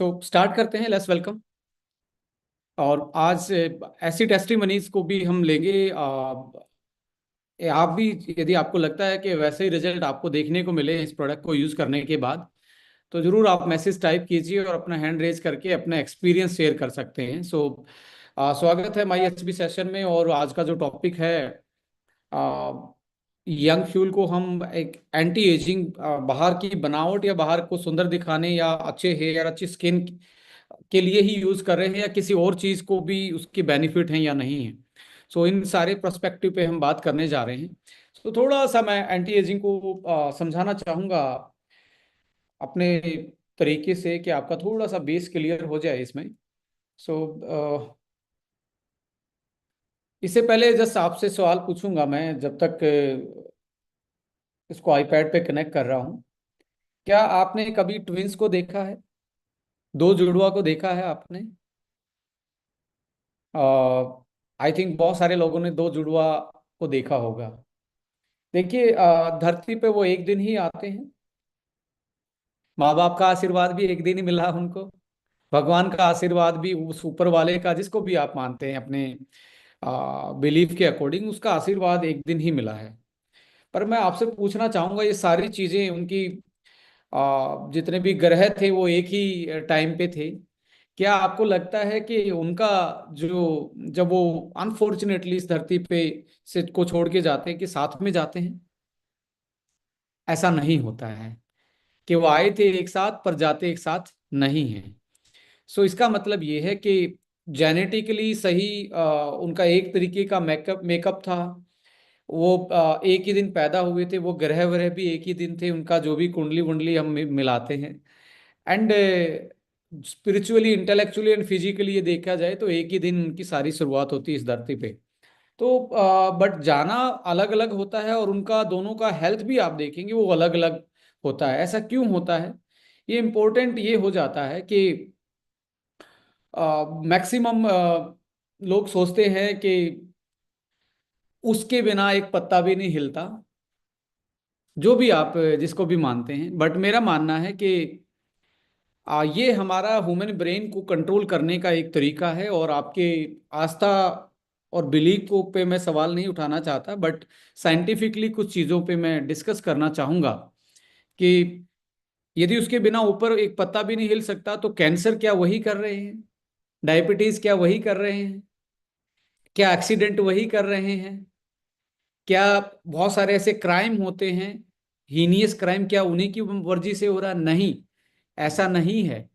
तो स्टार्ट करते हैं। Let's welcome. और आज ऐसी टेस्टिमनीज को भी हम लेंगे। आप भी, यदि आपको लगता है कि वैसे ही रिजल्ट आपको देखने को मिले इस प्रोडक्ट को यूज करने के बाद, तो जरूर आप मैसेज टाइप कीजिए और अपना हैंड रेज करके अपना एक्सपीरियंस शेयर कर सकते हैं। स्वागत है माई एचबी सेशन में। और आज का जो टॉपिक है, यंग फ्यूल को हम एक एंटी एजिंग, बाहर की बनावट या बाहर को सुंदर दिखाने या अच्छे हेयर अच्छी स्किन के लिए ही यूज कर रहे हैं, या किसी और चीज को भी उसके बेनिफिट हैं या नहीं है। इन सारे पर्सपेक्टिव पे हम बात करने जा रहे हैं। थोड़ा सा मैं एंटी एजिंग को समझाना चाहूंगा अपने तरीके से, कि आपका थोड़ा सा बेस क्लियर हो जाए इसमें। सो इससे पहले जस्ट आपसे सवाल पूछूंगा मैं, जब तक इसको आईपैड पे कनेक्ट कर रहा हूँ। क्या आपने कभी ट्विंस को देखा है? दो जुड़वा को देखा है आपने? आई थिंक बहुत सारे लोगों ने दो जुड़वा को देखा होगा। देखिए, धरती पे वो एक दिन ही आते हैं। माँ बाप का आशीर्वाद भी एक दिन ही मिला उनको। भगवान का आशीर्वाद भी, उस ऊपर वाले का, जिसको भी आप मानते हैं अपने बिलीफ के अकॉर्डिंग, उसका आशीर्वाद एक दिन ही मिला है। पर मैं आपसे पूछना चाहूंगा, ये सारी चीजें उनकी, जितने भी ग्रह थे वो एक ही टाइम पे थे। क्या आपको लगता है कि उनका जो, जब वो अनफॉर्चुनेटली इस धरती पे से को छोड़ के जाते हैं, कि साथ में जाते हैं? ऐसा नहीं होता है कि वो आए थे एक साथ पर जाते एक साथ नहीं है। इसका मतलब ये है कि जेनेटिकली सही, उनका एक तरीके का मेकअप मेकअप था। वो एक ही दिन पैदा हुए थे, वो ग्रह वरह भी एक ही दिन थे, उनका जो भी कुंडली वुंडली हम मिलाते हैं। And spiritually, intellectually and physically ये देखा जाए तो एक ही दिन उनकी सारी शुरुआत होती है इस धरती पे। बट जाना अलग अलग होता है, और उनका दोनों का हेल्थ भी आप देखेंगे वो अलग अलग होता है। ऐसा क्यों होता है? ये इम्पोर्टेंट ये हो जाता है कि मैक्सिमम लोग सोचते हैं कि उसके बिना एक पत्ता भी नहीं हिलता। जो भी आप जिसको भी मानते हैं, बट मेरा मानना है कि ये हमारा ह्यूमन ब्रेन को कंट्रोल करने का एक तरीका है। और आपके आस्था और बिलीफ को पे मैं सवाल नहीं उठाना चाहता, बट साइंटिफिकली कुछ चीज़ों पे मैं डिस्कस करना चाहूँगा कि यदि उसके बिना ऊपर एक पत्ता भी नहीं हिल सकता, तो कैंसर क्या वही कर रहे हैं? डायबिटीज क्या वही कर रहे हैं? क्या एक्सीडेंट वही कर रहे हैं? क्या बहुत सारे ऐसे क्राइम होते हैं, हीनियस क्राइम, क्या उन्हीं की वर्जी से हो रहा? नहीं, ऐसा नहीं है।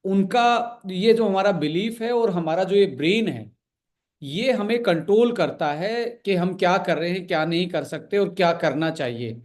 उनका, ये जो हमारा बिलीफ है और हमारा जो ये ब्रेन है, ये हमें कंट्रोल करता है कि हम क्या कर रहे हैं, क्या नहीं कर सकते और क्या करना चाहिए।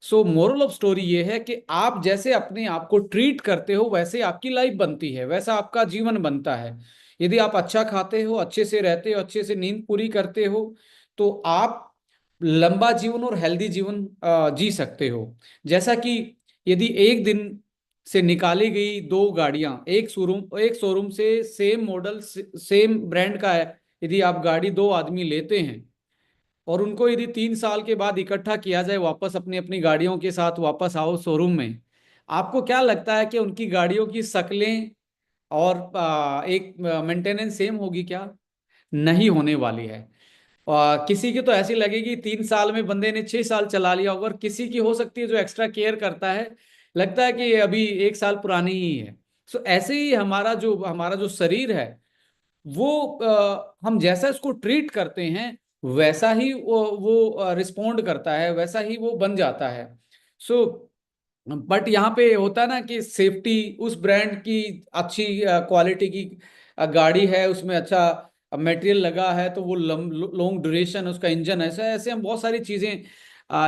सो मोरल ऑफ स्टोरी ये है कि आप जैसे अपने आप को ट्रीट करते हो, वैसे आपकी लाइफ बनती है, वैसा आपका जीवन बनता है। यदि आप अच्छा खाते हो, अच्छे से रहते हो, अच्छे से नींद पूरी करते हो, तो आप लंबा जीवन और हेल्दी जीवन जी सकते हो। जैसा कि यदि एक दिन से निकाली गई दो गाड़ियां, एक शोरूम से सेम मॉडल सेम ब्रांड का है, यदि आप गाड़ी दो आदमी लेते हैं और उनको यदि 3 साल के बाद इकट्ठा किया जाए, वापस अपनी अपनी गाड़ियों के साथ वापस आओ शोरूम में, आपको क्या लगता है कि उनकी गाड़ियों की शक्लें और एक मेंटेनेंस सेम होगी क्या? नहीं होने वाली है। किसी की तो ऐसी लगेगी 3 साल में बंदे ने 6 साल चला लिया होगा, और किसी की हो सकती है जो एक्स्ट्रा केयर करता है, लगता है कि ये अभी 1 साल पुरानी ही है। ऐसे ही हमारा जो शरीर है, वो हम जैसा इसको ट्रीट करते हैं, वैसा ही वो रिस्पोंड करता है, वैसा ही वो बन जाता है। सो बट यहाँ पे होता है ना कि सेफ्टी, उस ब्रांड की अच्छी क्वालिटी की गाड़ी है, उसमें अच्छा मटेरियल लगा है, तो वो लॉन्ग ड्यूरेशन उसका इंजन, ऐसा ऐसे हम बहुत सारी चीजें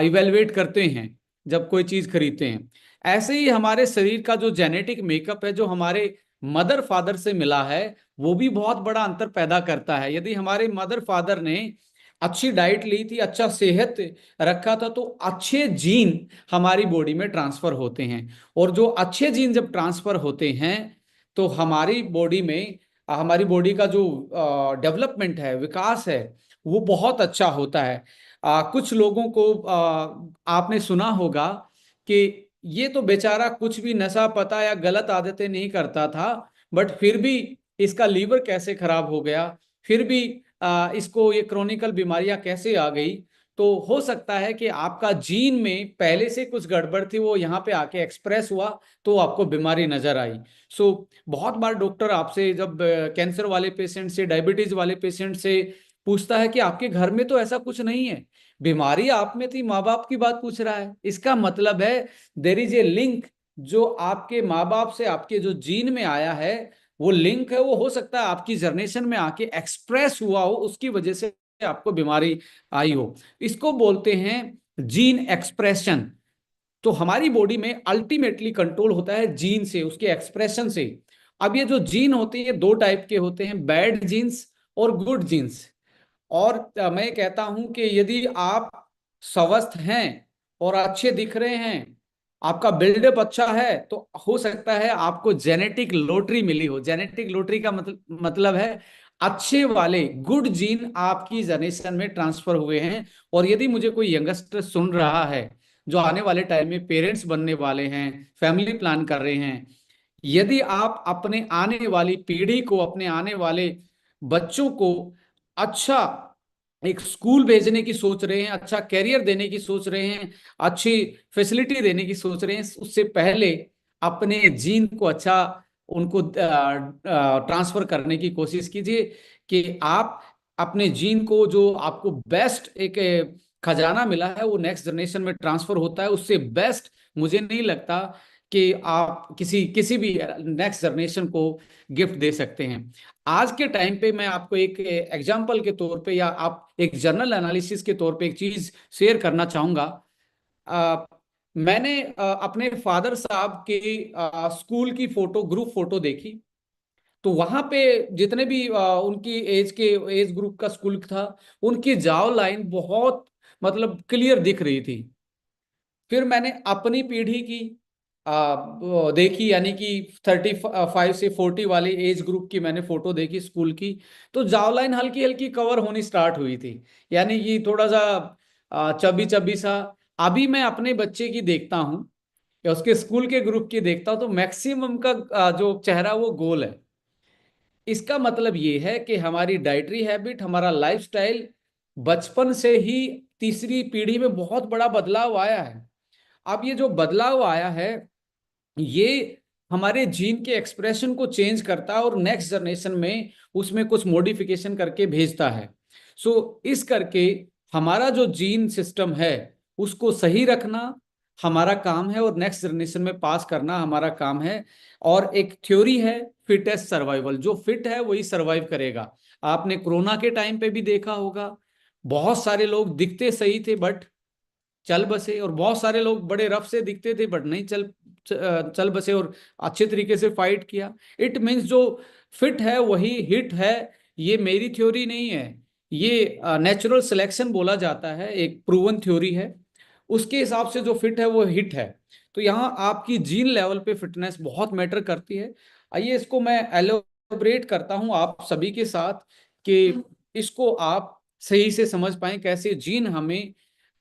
इवेलुएट करते हैं जब कोई चीज खरीदते हैं। ऐसे ही हमारे शरीर का जो जेनेटिक मेकअप है, जो हमारे मदर फादर से मिला है, वो भी बहुत बड़ा अंतर पैदा करता है। यदि हमारे मदर फादर ने अच्छी डाइट ली थी, अच्छा सेहत रखा था, तो अच्छे जीन हमारी बॉडी में ट्रांसफर होते हैं। और जो अच्छे जीन जब ट्रांसफर होते हैं, तो हमारी बॉडी का जो डेवलपमेंट है, विकास है, वो बहुत अच्छा होता है। कुछ लोगों को आपने सुना होगा कि ये तो बेचारा कुछ भी नशा पता या गलत आदतें नहीं करता था, बट फिर भी इसका लीवर कैसे खराब हो गया, फिर भी इसको ये क्रोनिकल बीमारियां कैसे आ गई। तो हो सकता है कि आपका जीन में पहले से कुछ गड़बड़ थी, वो यहाँ पे आके एक्सप्रेस हुआ, तो आपको बीमारी नजर आई। सो बहुत बार डॉक्टर आपसे जब कैंसर वाले पेशेंट से, डायबिटीज वाले पेशेंट से पूछता है कि आपके घर में तो ऐसा कुछ नहीं है, बीमारी आप में थी, माँ बाप की बात पूछ रहा है, इसका मतलब है देर इज ए लिंक। जो आपके माँ बाप से आपके जो जीन में आया है, वो लिंक है, वो हो सकता है आपकी जनरेशन में आके एक्सप्रेस हुआ हो, उसकी वजह से आपको बीमारी आई हो। इसको बोलते हैं जीन एक्सप्रेशन। तो हमारी बॉडी में अल्टीमेटली कंट्रोल होता है जीन से, उसके एक्सप्रेशन से। अब ये जो जीन होते हैं दो टाइप के होते हैं, बैड जीन्स और गुड जीन्स। और मैं कहता हूं कि यदि आप स्वस्थ हैं और अच्छे दिख रहे हैं, आपका बिल्डअप अच्छा है, तो हो सकता है आपको जेनेटिक लॉटरी मिली हो। जेनेटिक लॉटरी का मतलब है अच्छे वाले गुड जीन आपकी जनरेशन में ट्रांसफर हुए हैं। और यदि मुझे कोई यंगस्टर सुन रहा है जो आने वाले टाइम में पेरेंट्स बनने वाले हैं, फैमिली प्लान कर रहे हैं, यदि आप अपने आने वाली पीढ़ी को, अपने आने वाले बच्चों को अच्छा एक स्कूल भेजने की सोच रहे हैं, अच्छा कैरियर देने की सोच रहे हैं, अच्छी फैसिलिटी देने की सोच रहे हैं, उससे पहले अपने जीन को अच्छा उनको ट्रांसफर करने की कोशिश कीजिए। कि आप अपने जीन को, जो आपको बेस्ट एक खजाना मिला है, वो नेक्स्ट जनरेशन में ट्रांसफर होता है। उससे बेस्ट मुझे नहीं लगता कि आप किसी किसी भी नेक्स्ट जनरेशन को गिफ्ट दे सकते हैं। आज के टाइम पे मैं आपको एक एग्जांपल के तौर पे, या आप एक जर्नल एनालिसिस के तौर पे एक चीज शेयर करना चाहूंगा। अ, मैंने अपने फादर साहब के स्कूल की फोटो, ग्रुप फोटो देखी। तो वहां पे जितने भी उनकी एज के, एज ग्रुप का स्कूल था, उनकी जाव लाइन बहुत मतलब क्लियर दिख रही थी। फिर मैंने अपनी पीढ़ी की वो देखी, यानी कि 35 से 40 वाले एज ग्रुप की मैंने फोटो देखी स्कूल की। तो जॉवलाइन हल्की हल्की कवर होनी स्टार्ट हुई थी, यानी कि थोड़ा सा चबी चबी सा। अभी मैं अपने बच्चे की देखता हूँ या उसके स्कूल के ग्रुप की देखता हूँ, तो मैक्सिमम का जो चेहरा वो गोल है। इसका मतलब ये है कि हमारी डाइटरी हैबिट, हमारा लाइफस्टाइल बचपन से ही तीसरी पीढ़ी में बहुत बड़ा बदलाव आया है। अब ये जो बदलाव आया है, ये हमारे जीन के एक्सप्रेशन को चेंज करता है और नेक्स्ट जनरेशन में उसमें कुछ मॉडिफिकेशन करके भेजता है। इस करके हमारा जो जीन सिस्टम है उसको सही रखना हमारा काम है, और नेक्स्ट जनरेशन में पास करना हमारा काम है। और एक थ्योरी है, फिटेस्ट सर्वाइवल, जो फिट है वही सर्वाइव करेगा। आपने कोरोना के टाइम पे भी देखा होगा, बहुत सारे लोग दिखते सही थे बट चल बसे, और बहुत सारे लोग बड़े रफ से दिखते थे बट नहीं चल बसे और अच्छे तरीके से फाइट किया। इट मीन्स जो फिट है वही हिट है। ये मेरी थ्योरी नहीं है, ये नेचुरल सिलेक्शन बोला जाता है, एक प्रूवन थ्योरी है। उसके हिसाब से जो फिट है वो हिट है। तो यहाँ आपकी जीन लेवल पे फिटनेस बहुत मैटर करती है। आइए इसको मैं एलोबरेट करता हूँ आप सभी के साथ, कि इसको आप सही से समझ पाए कैसे जीन हमें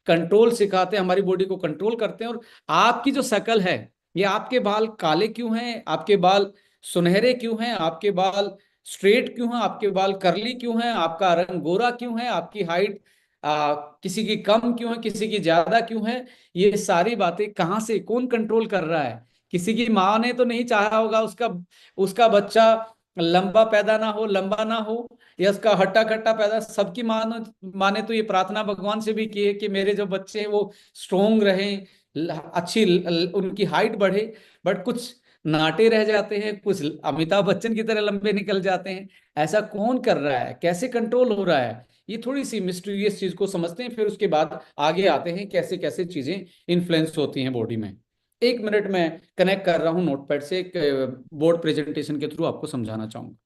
कंट्रोल सिखाते हैं, हमारी बॉडी को कंट्रोल करते हैं। और आपकी जो शक्ल है, ये आपके बाल काले क्यों हैं, आपके बाल सुनहरे क्यों हैं, आपके बाल स्ट्रेट क्यों हैं, आपके बाल कर्ली क्यों हैं, आपका रंग गोरा क्यों है, आपकी हाइट किसी की कम क्यों है, किसी की ज्यादा क्यों है, ये सारी बातें कहाँ से कौन कंट्रोल कर रहा है। किसी की माँ ने तो नहीं चाहा होगा उसका उसका बच्चा लंबा पैदा ना हो, लंबा ना हो, या उसका हट्टा कट्टा पैदा। सबकी माने तो ये प्रार्थना भगवान से भी की है कि मेरे जो बच्चे हैं वो स्ट्रोंग रहें, अच्छी उनकी हाइट बढ़े। बट कुछ नाटे रह जाते हैं, कुछ अमिताभ बच्चन की तरह लंबे निकल जाते हैं। ऐसा कौन कर रहा है, कैसे कंट्रोल हो रहा है, ये थोड़ी सी मिस्टीरियस चीज को समझते हैं, फिर उसके बाद आगे आते हैं कैसे कैसे चीजें इन्फ्लुएंस होती हैं बॉडी में। 1 मिनट में कनेक्ट कर रहा हूँ नोटपैड से, एक बोर्ड प्रेजेंटेशन के थ्रू आपको समझाना चाहूंगा।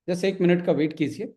जैसे 1 मिनट का वेट कीजिए।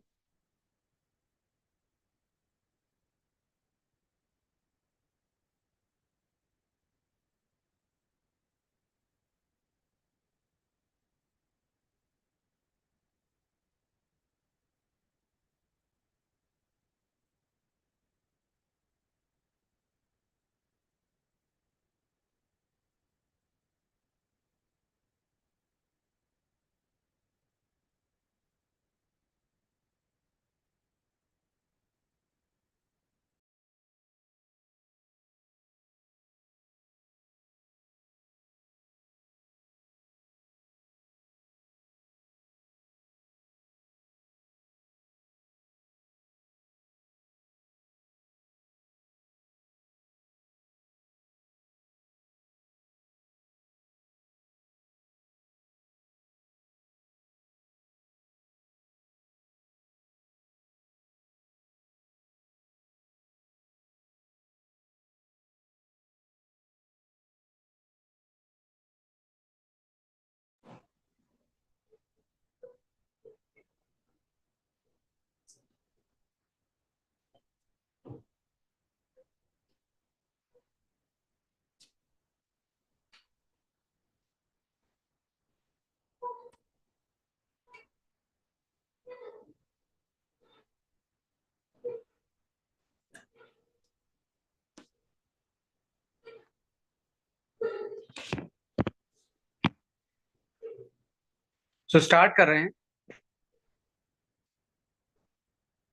सो स्टार्ट कर रहे हैं।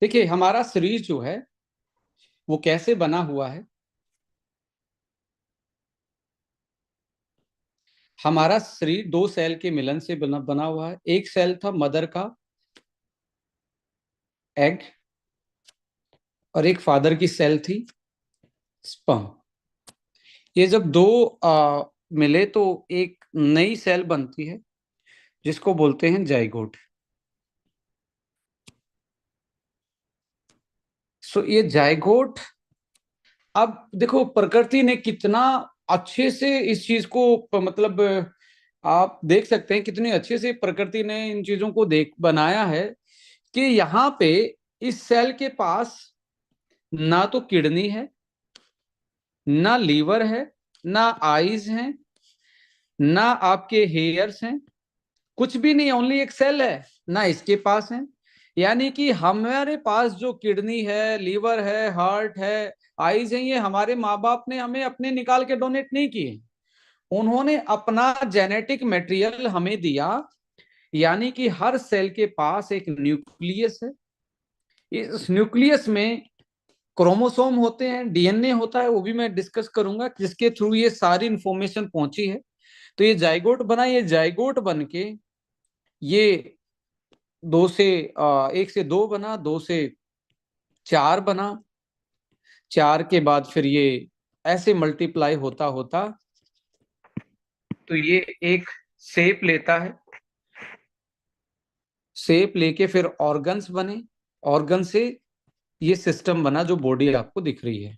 देखिए, हमारा शरीर जो है वो कैसे बना हुआ है। हमारा शरीर दो सेल के मिलन से बना हुआ है। एक सेल था मदर का एग, और एक फादर की सेल थी स्पर्म। ये जब दो मिले तो एक नई सेल बनती है जिसको बोलते हैं जाइगोट। सो ये जाइगोट, अब देखो प्रकृति ने कितना अच्छे से इस चीज को मतलब आप देख सकते हैं कितनी अच्छे से प्रकृति ने इन चीजों को देख बनाया है कि यहाँ पे इस सेल के पास ना तो किडनी है, ना लीवर है, ना आईज है, ना आपके हेयर्स हैं, कुछ भी नहीं, ओनली एक सेल है ना इसके पास है। यानी कि हमारे पास जो किडनी है, लीवर है, हार्ट है, आईज है, ये हमारे माँ बाप ने हमें अपने निकाल के डोनेट नहीं किए। उन्होंने अपना जेनेटिक मटेरियल हमें दिया। यानी कि हर सेल के पास एक न्यूक्लियस है। इस न्यूक्लियस में क्रोमोसोम होते हैं, डीएनए होता है, वो भी मैं डिस्कस करूंगा जिसके थ्रू ये सारी इंफॉर्मेशन पहुंची है। तो ये जाइगोट बना, ये जाइगोट बन के ये दो से एक से दो बना, दो से चार बना, चार के बाद फिर ये ऐसे मल्टीप्लाई होता होता तो ये एक शेप लेता है। शेप लेके फिर ऑर्गन्स बने, ऑर्गन से ये सिस्टम बना जो बॉडी आपको दिख रही है।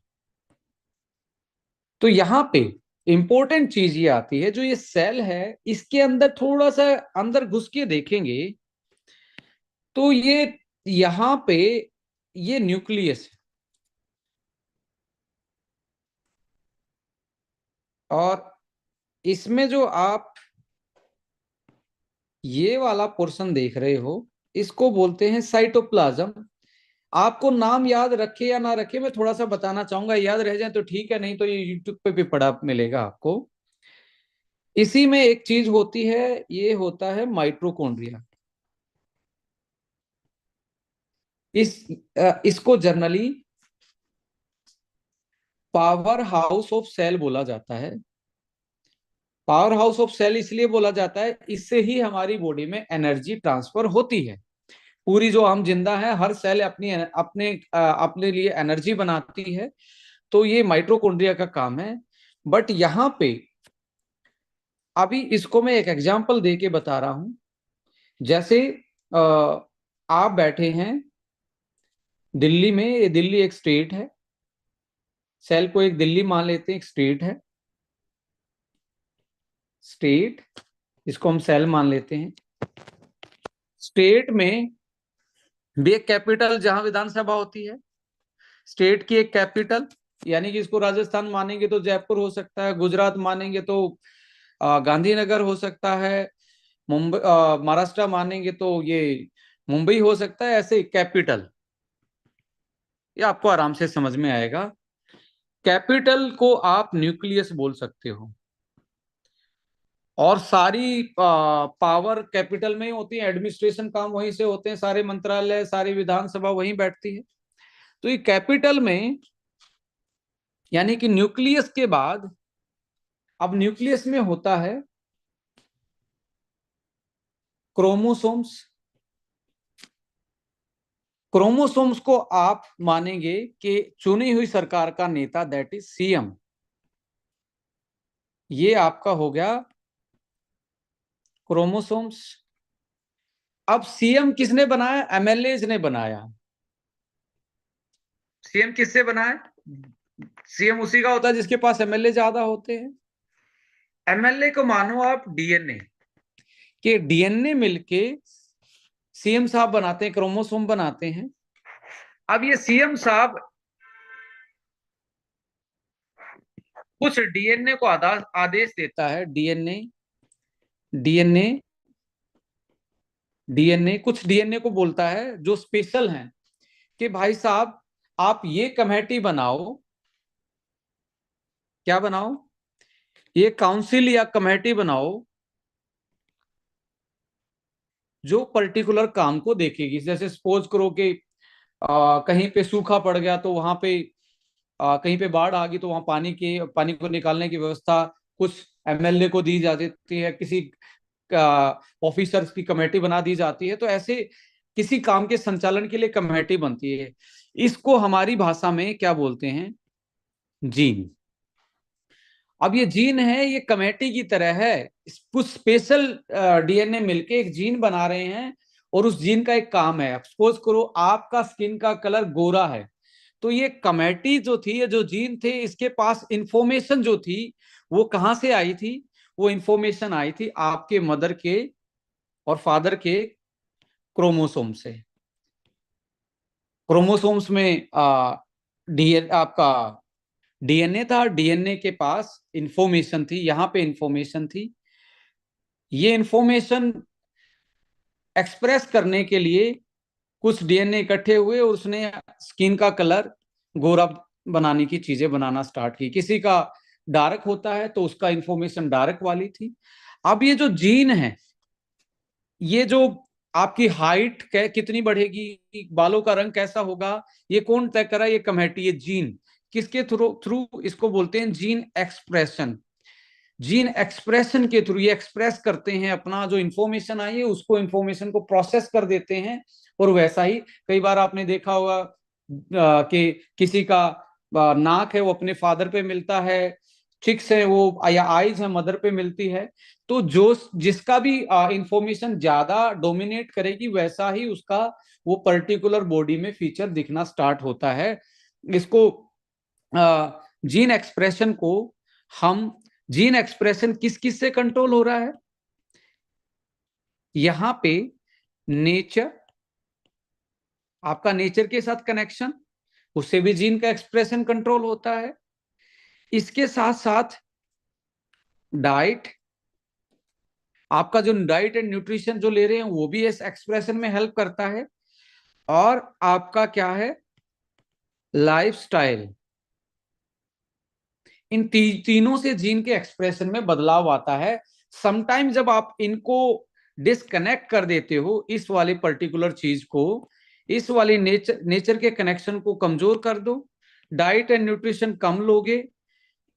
तो यहाँ पे इंपॉर्टेंट चीज ये आती है, जो ये सेल है इसके अंदर थोड़ा सा अंदर घुस के देखेंगे तो ये यहाँ पे ये न्यूक्लियस है, और इसमें जो आप ये वाला पोर्शन देख रहे हो इसको बोलते हैं साइटोप्लाज्म। आपको नाम याद रखे या ना रखे, मैं थोड़ा सा बताना चाहूंगा, याद रह जाए तो ठीक है, नहीं तो ये यूट्यूब पे भी पढ़ा मिलेगा आपको। इसी में एक चीज होती है, ये होता है माइटोकॉन्ड्रिया। इसको generally power house of cell बोला जाता है। पावर हाउस ऑफ सेल इसलिए बोला जाता है, इससे ही हमारी बॉडी में एनर्जी ट्रांसफर होती है। पूरी जो हम जिंदा है, हर सेल अपनी अपने लिए एनर्जी बनाती है। तो ये माइटोकॉन्ड्रिया का काम है। बट यहाँ पे अभी इसको मैं एक एग्जांपल दे के बता रहा हूं। जैसे आ, आप बैठे हैं दिल्ली में, ये दिल्ली एक स्टेट है। सेल को एक दिल्ली मान लेते हैं, एक स्टेट है। स्टेट, इसको हम सेल मान लेते हैं। स्टेट में भी एक कैपिटल जहां विधानसभा होती है, स्टेट की एक कैपिटल। यानी कि इसको राजस्थान मानेंगे तो जयपुर हो सकता है, गुजरात मानेंगे तो गांधीनगर हो सकता है, मुंबई महाराष्ट्र मानेंगे तो ये मुंबई हो सकता है। ऐसे कैपिटल ये आपको आराम से समझ में आएगा। कैपिटल को आप न्यूक्लियस बोल सकते हो, और सारी पावर कैपिटल में ही होती है, एडमिनिस्ट्रेशन काम वहीं से होते हैं, सारे मंत्रालय, सारी विधानसभा वहीं बैठती है। तो ये कैपिटल में, यानी कि न्यूक्लियस के बाद अब न्यूक्लियस में होता है क्रोमोसोम्स। क्रोमोसोम्स को आप मानेंगे कि चुनी हुई सरकार का नेता, दैट इज सीएम। ये आपका हो गया क्रोमोसोम्स। अब सीएम किसने बनाया? एमएलए ने बनाया। सीएम किससे बनाया? सीएम उसी का होता है जिसके पास एमएलए ज्यादा होते हैं। एमएलए को मानो आप डीएनए, के डीएनए मिलके सीएम साहब बनाते हैं, क्रोमोसोम बनाते हैं। अब ये सीएम साहब कुछ डीएनए को आदेश देता है। डीएनए डीएनए डीएनए कुछ डीएनए को बोलता है जो स्पेशल हैं कि भाई साहब आप ये कमेटी बनाओ। क्या बनाओ? ये काउंसिल या कमेटी बनाओ जो पर्टिकुलर काम को देखेगी। जैसे सपोज करो कि कहीं पे सूखा पड़ गया तो वहां पे कहीं पे बाढ़ आ गई तो वहां पानी को निकालने की व्यवस्था कुछ एमएलए को दी जाती है, किसी ऑफिसर्स की कमेटी बना दी जाती है। तो ऐसे किसी काम के संचालन के लिए कमेटी बनती है। इसको हमारी भाषा में क्या बोलते हैं? जीन। अब ये जीन है, ये कमेटी की तरह है। कुछ स्पेशल डीएनए मिलके एक जीन बना रहे हैं और उस जीन का एक काम है। सपोज करो आपका स्किन का कलर गोरा है, तो ये कमेटी जो थी, ये जो जीन थे, इसके पास इंफॉर्मेशन जो थी वो कहां से आई थी? वो इंफॉर्मेशन आई थी आपके मदर के और फादर के क्रोमोसोम से। क्रोमोसोम्स में आपका डीएनए था, डीएनए के पास इंफॉर्मेशन थी, यहां पे इंफॉर्मेशन थी। ये इंफॉर्मेशन एक्सप्रेस करने के लिए कुछ डीएनए इकट्ठे हुए और उसने स्किन का कलर गोरा बनाने की चीजें बनाना स्टार्ट की। किसी का डार्क होता है तो उसका इंफॉर्मेशन डार्क वाली थी। अब ये जो जीन है, ये जो आपकी हाइट कितनी बढ़ेगी, बालों का रंग कैसा होगा, ये कौन तय करा? ये कमेटी, ये जीन। किसके थ्रू थ्रू इसको बोलते हैं? Gene expression. जीन एक्सप्रेशन के थ्रू ये एक्सप्रेस करते हैं अपना जो इंफॉर्मेशन आई है उसको, इंफॉर्मेशन को प्रोसेस कर देते हैं। और वैसा ही कई बार आपने देखा होगा कि किसी का नाक है वो अपने फादर पे मिलता है, चिक्स है वो या आईज है मदर पे मिलती है। तो जो जिसका भी इंफॉर्मेशन ज्यादा डोमिनेट करेगी वैसा ही उसका वो पर्टिकुलर बॉडी में फीचर दिखना स्टार्ट होता है। इसको जीन एक्सप्रेशन को हम, जीन एक्सप्रेशन किस किस से कंट्रोल हो रहा है? यहां पे नेचर, आपका नेचर के साथ कनेक्शन, उससे भी जीन का एक्सप्रेशन कंट्रोल होता है। इसके साथ साथ डाइट, आपका जो डाइट एंड न्यूट्रिशन जो ले रहे हैं वो भी इस एक्सप्रेशन में हेल्प करता है। और आपका क्या है? लाइफस्टाइल। इन तीनों से जीन के एक्सप्रेशन में बदलाव आता है। समटाइम जब आप इनको डिस्कनेक्ट कर देते हो, इस वाले पर्टिकुलर चीज को, इस वाली नेचर के कनेक्शन को कमजोर कर दो, डाइट एंड न्यूट्रिशन कम लोगे,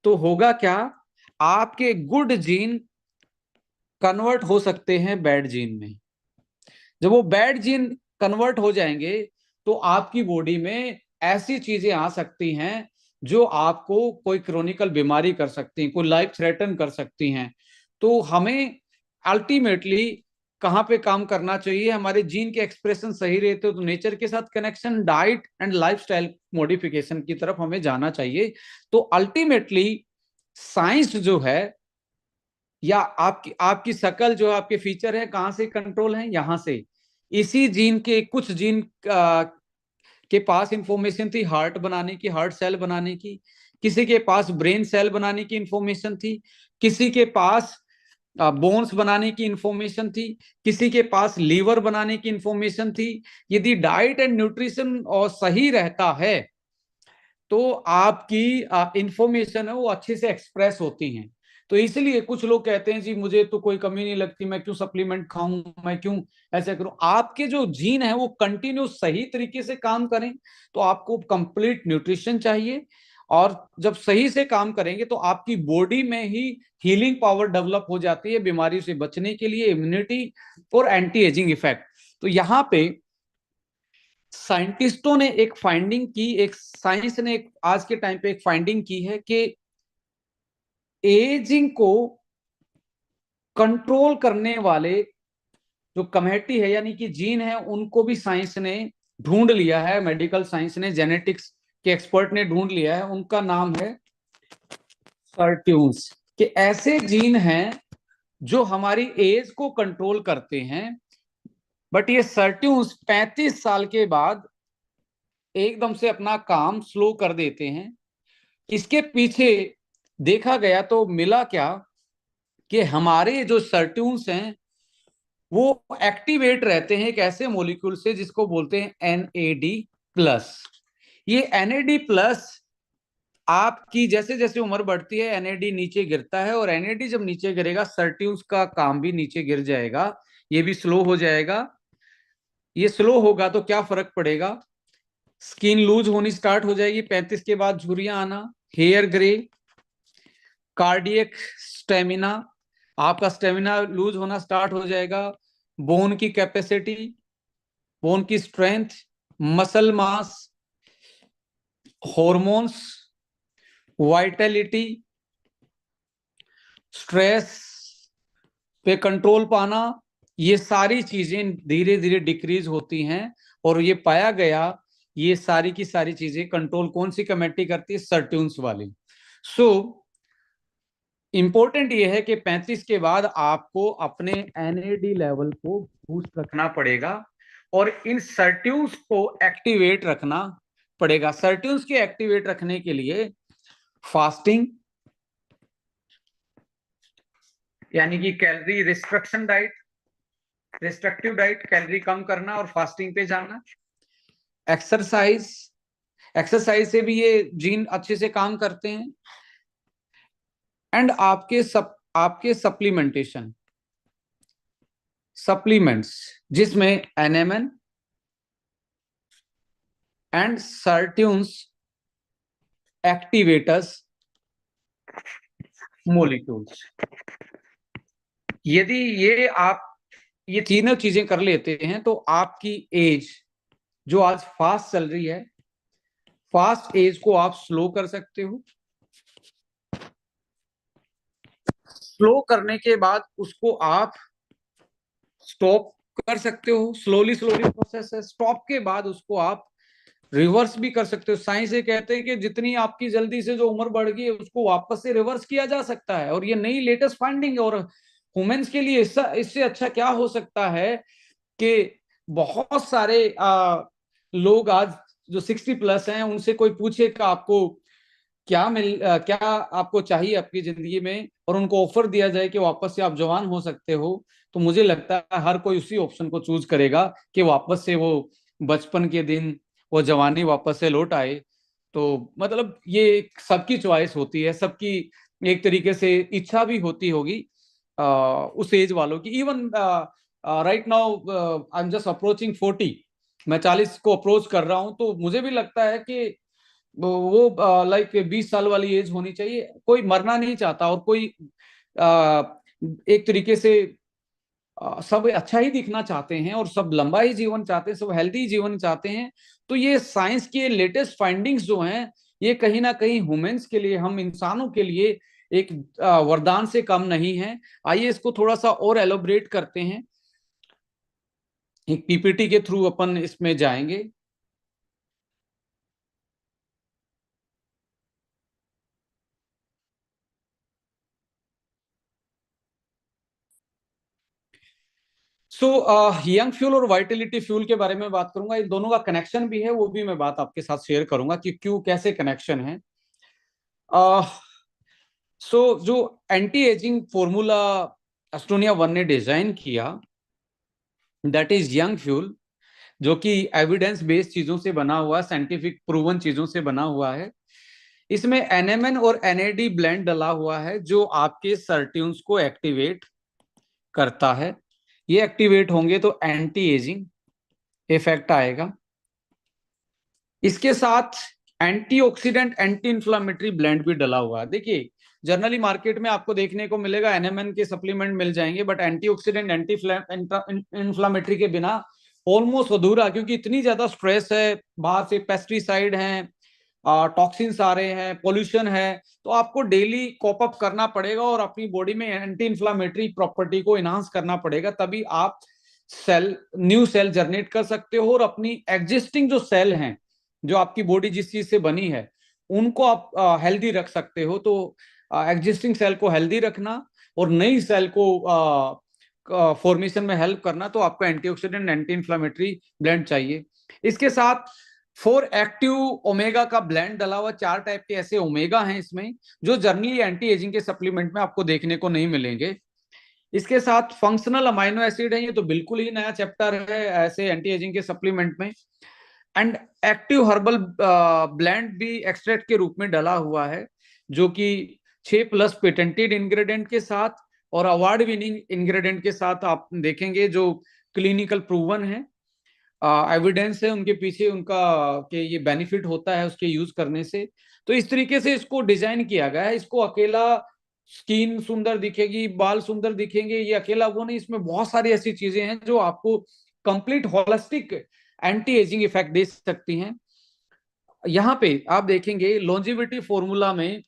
तो होगा क्या? आपके गुड जीन कन्वर्ट हो सकते हैं बैड जीन में। जब वो बैड जीन कन्वर्ट हो जाएंगे तो आपकी बॉडी में ऐसी चीजें आ सकती हैं जो आपको कोई क्रोनिकल बीमारी कर सकती हैं, कोई लाइफ थ्रेटन कर सकती हैं। तो हमें अल्टीमेटली कहाँ पे काम करना चाहिए? हमारे जीन के एक्सप्रेशन सही रहते हो तो नेचर के साथ connection, diet and lifestyle modification की तरफ हमें जाना चाहिए। तो अल्टीमेटली साइंस जो है, या आपकी आपकी शकल जो आपके फीचर है कहां से कंट्रोल है? यहां से। इसी जीन के कुछ जीन के पास इंफॉर्मेशन थी हार्ट बनाने की, हार्ट सेल बनाने की। किसी के पास ब्रेन सेल बनाने की इंफॉर्मेशन थी। किसी के पास बोन्स बनाने की इंफॉर्मेशन थी। किसी के पास लीवर बनाने की इंफॉर्मेशन थी। यदि डाइट एंड न्यूट्रिशन और सही रहता है तो आपकी इंफॉर्मेशन है वो अच्छे से एक्सप्रेस होती हैं। तो इसलिए कुछ लोग कहते हैं जी मुझे तो कोई कमी नहीं लगती, मैं क्यों सप्लीमेंट खाऊं, मैं क्यों ऐसा करूं? आपके जो जीन है वो कंटिन्यू सही तरीके से काम करें तो आपको कंप्लीट न्यूट्रिशन चाहिए। और जब सही से काम करेंगे तो आपकी बॉडी में ही हीलिंग पावर डेवलप हो जाती है बीमारी से बचने के लिए, इम्यूनिटी और एंटी एजिंग इफेक्ट। तो यहाँ पे साइंटिस्टों ने एक फाइंडिंग की, एक साइंस ने एक आज के टाइम पे एक फाइंडिंग की है कि एजिंग को कंट्रोल करने वाले जो कमेटी है यानी कि जीन है उनको भी साइंस ने ढूंढ लिया है। मेडिकल साइंस ने, जेनेटिक्स के एक्सपर्ट ने ढूंढ लिया है। उनका नाम है सर्ट्यून्स। कि ऐसे जीन हैं जो हमारी एज को कंट्रोल करते हैं, बट ये सर्ट्यून्स 35 साल के बाद एकदम से अपना काम स्लो कर देते हैं। इसके पीछे देखा गया तो मिला क्या कि हमारे जो सर्ट्यून्स हैं वो एक्टिवेट रहते हैं एक ऐसे मोलिक्यूल से जिसको बोलते हैं एनएडी प्लस। ये एनएडी प्लस आपकी जैसे जैसे उम्र बढ़ती है एनएडी नीचे गिरता है, और एनएडी जब नीचे गिरेगा सर्ट्यून्स का काम भी नीचे गिर जाएगा, ये भी स्लो हो जाएगा। ये स्लो होगा तो क्या फर्क पड़ेगा, स्किन लूज होनी स्टार्ट हो जाएगी 35 के बाद, झुर्रियां आना, हेयर ग्रे, कार्डियक स्टेमिना, आपका स्टेमिना लूज होना स्टार्ट हो जाएगा, बोन की कैपेसिटी, बोन की strength, muscle mass, hormones, Vitality, stress पे कंट्रोल पाना, ये सारी चीजें धीरे धीरे डिक्रीज होती हैं। और ये पाया गया ये सारी की सारी चीजें कंट्रोल कौन सी कमेटी करती है, सर्ट्यून्स वाली। सो इंपॉर्टेंट ये है कि 35 के बाद आपको अपने एनएडी लेवल को बूस्ट रखना पड़ेगा और इन सर्ट्यून्स को एक्टिवेट रखना पड़ेगा। सर्ट्यून्स के एक्टिवेट रखने के लिए फास्टिंग, यानी कि calorie restriction diet, restrictive diet, calorie कम करना और फास्टिंग पे जाना, एक्सरसाइज, एक्सरसाइज से भी ये जीन अच्छे से काम करते हैं, एंड आपके सप्लीमेंटेशन, सप्लीमेंट्स जिसमें एनएमएन एंड सर्ट्यून्स एक्टिवेटर्स मोलिक्यूल्स, यदि ये तीनों चीजें कर लेते हैं तो आपकी एज जो आज फास्ट चल रही है, फास्ट एज को आप स्लो कर सकते हो। स्लो करने के बाद उसको आप स्टॉप कर सकते हो, स्लोली स्लोली प्रोसेस है। स्टॉप के बाद उसको आप रिवर्स भी कर सकते हो। साइंस ये कहते हैं कि जितनी आपकी जल्दी से जो उम्र बढ़ गई है उसको वापस से रिवर्स किया जा सकता है, और ये नई लेटेस्ट फाइंडिंग है। और वुमेन्स के लिए इससे अच्छा क्या हो सकता है कि बहुत सारे लोग आज जो 60+ हैं उनसे कोई पूछे कि आपको क्या आपको चाहिए आपकी जिंदगी में, और उनको ऑफर दिया जाए कि वापस से आप जवान हो सकते हो, तो मुझे लगता है हर कोई उसी ऑप्शन को चूज करेगा कि वापस से वो बचपन के दिन, वो जवानी वापस से लौट आए। तो मतलब ये सबकी चॉइस होती है, सबकी एक तरीके से इच्छा भी होती होगी उस एज वालों की। Even right now I am just approaching 40, मैं 40 को अप्रोच कर रहा हूं, तो मुझे भी लगता है कि वो लाइक 20 साल वाली एज होनी चाहिए। कोई मरना नहीं चाहता, और कोई आ, एक तरीके से सब अच्छा ही दिखना चाहते हैं, और सब लंबा ही जीवन चाहते हैं, सब हेल्दी जीवन चाहते हैं। तो ये साइंस के लेटेस्ट फाइंडिंग्स जो हैं ये कहीं ना कहीं ह्यूमंस के लिए, हम इंसानों के लिए एक वरदान से कम नहीं है। आइए इसको थोड़ा सा और एलोबरेट करते हैं, एक पीपीटी के थ्रू अपन इसमें जाएंगे। सो यंग फ्यूल और वाइटलिटी फ्यूल के बारे में बात करूंगा। इन दोनों का कनेक्शन भी है, वो भी मैं बात आपके साथ शेयर करूंगा कि क्यों, कैसे कनेक्शन है। सो जो एंटी एजिंग फॉर्मूला एस्टोनिया 1 ने डिजाइन किया, दैट इज यंग फ्यूल, जो कि एविडेंस बेस्ड चीजों से बना हुआ, साइंटिफिक प्रूवन चीजों से बना हुआ है। इसमें एनएमएन और एनएडी ब्लेंड डला हुआ है जो आपके सर्ट्यून्स को एक्टिवेट करता है। ये एक्टिवेट होंगे तो एंटी एजिंग इफेक्ट आएगा। इसके साथ एंटीऑक्सीडेंट, एंटी इंफ्लामेटरी ब्लेंड भी डला हुआ है। देखिए जनरली मार्केट में आपको देखने को मिलेगा एनएमएन के सप्लीमेंट मिल जाएंगे, बट एंटीऑक्सीडेंट, एंटी इंफ्लामेटरी के बिना ऑलमोस्ट अधूरा, क्योंकि इतनी ज्यादा स्ट्रेस है, बाहर से पेस्टिसाइड हैं, टॉक्सिन्स आ रहे हैं, पोल्यूशन है, तो आपको डेली कॉप अप करना पड़ेगा और अपनी बॉडी में एंटी इंफ्लामेटरी प्रॉपर्टी को इनहांस करना पड़ेगा, तभी आप न्यू सेल जनरेट कर सकते हो और अपनी एग्जिस्टिंग जो सेल हैं, जो आपकी बॉडी जिस चीज से बनी है, उनको आप हेल्दी रख सकते हो। तो एग्जिस्टिंग सेल को हेल्दी रखना और नई सेल को फॉर्मेशन में हेल्प करना, तो आपको एंटीऑक्सीडेंट, एंटी इंफ्लेमेटरी ब्लेंड चाहिए। इसके साथ 4 एक्टिव ओमेगा का ब्लेंड डला हुआ, 4 टाइप के ऐसे ओमेगा हैं इसमें जो जनरली एंटी एजिंग के सप्लीमेंट में आपको देखने को नहीं मिलेंगे। इसके साथ फंक्शनल अमाइनो एसिड है, ये तो बिल्कुल ही नया चैप्टर है ऐसे एंटी एजिंग के सप्लीमेंट में। एंड एक्टिव हर्बल ब्लेंड भी एक्सट्रैक्ट के रूप में डला हुआ है, जो कि 6+ पेटेंटेड इंग्रेडिएंट के साथ और अवार्ड विनिंग इंग्रेडिएंट के साथ आप देखेंगे, जो क्लिनिकल प्रूवन है, एविडेंस है उनके पीछे, उनका कि ये बेनिफिट होता है उसके यूज करने से। तो इस तरीके से इसको डिजाइन किया गया है। इसको अकेला स्किन सुंदर दिखेगी, बाल सुंदर दिखेंगे, ये अकेला वो नहीं, इसमें बहुत सारी ऐसी चीजें हैं जो आपको complete holistic anti ageing effect दे सकती हैं। यहाँ पे आप देखेंगे लॉन्जिविटी फॉर्मूला में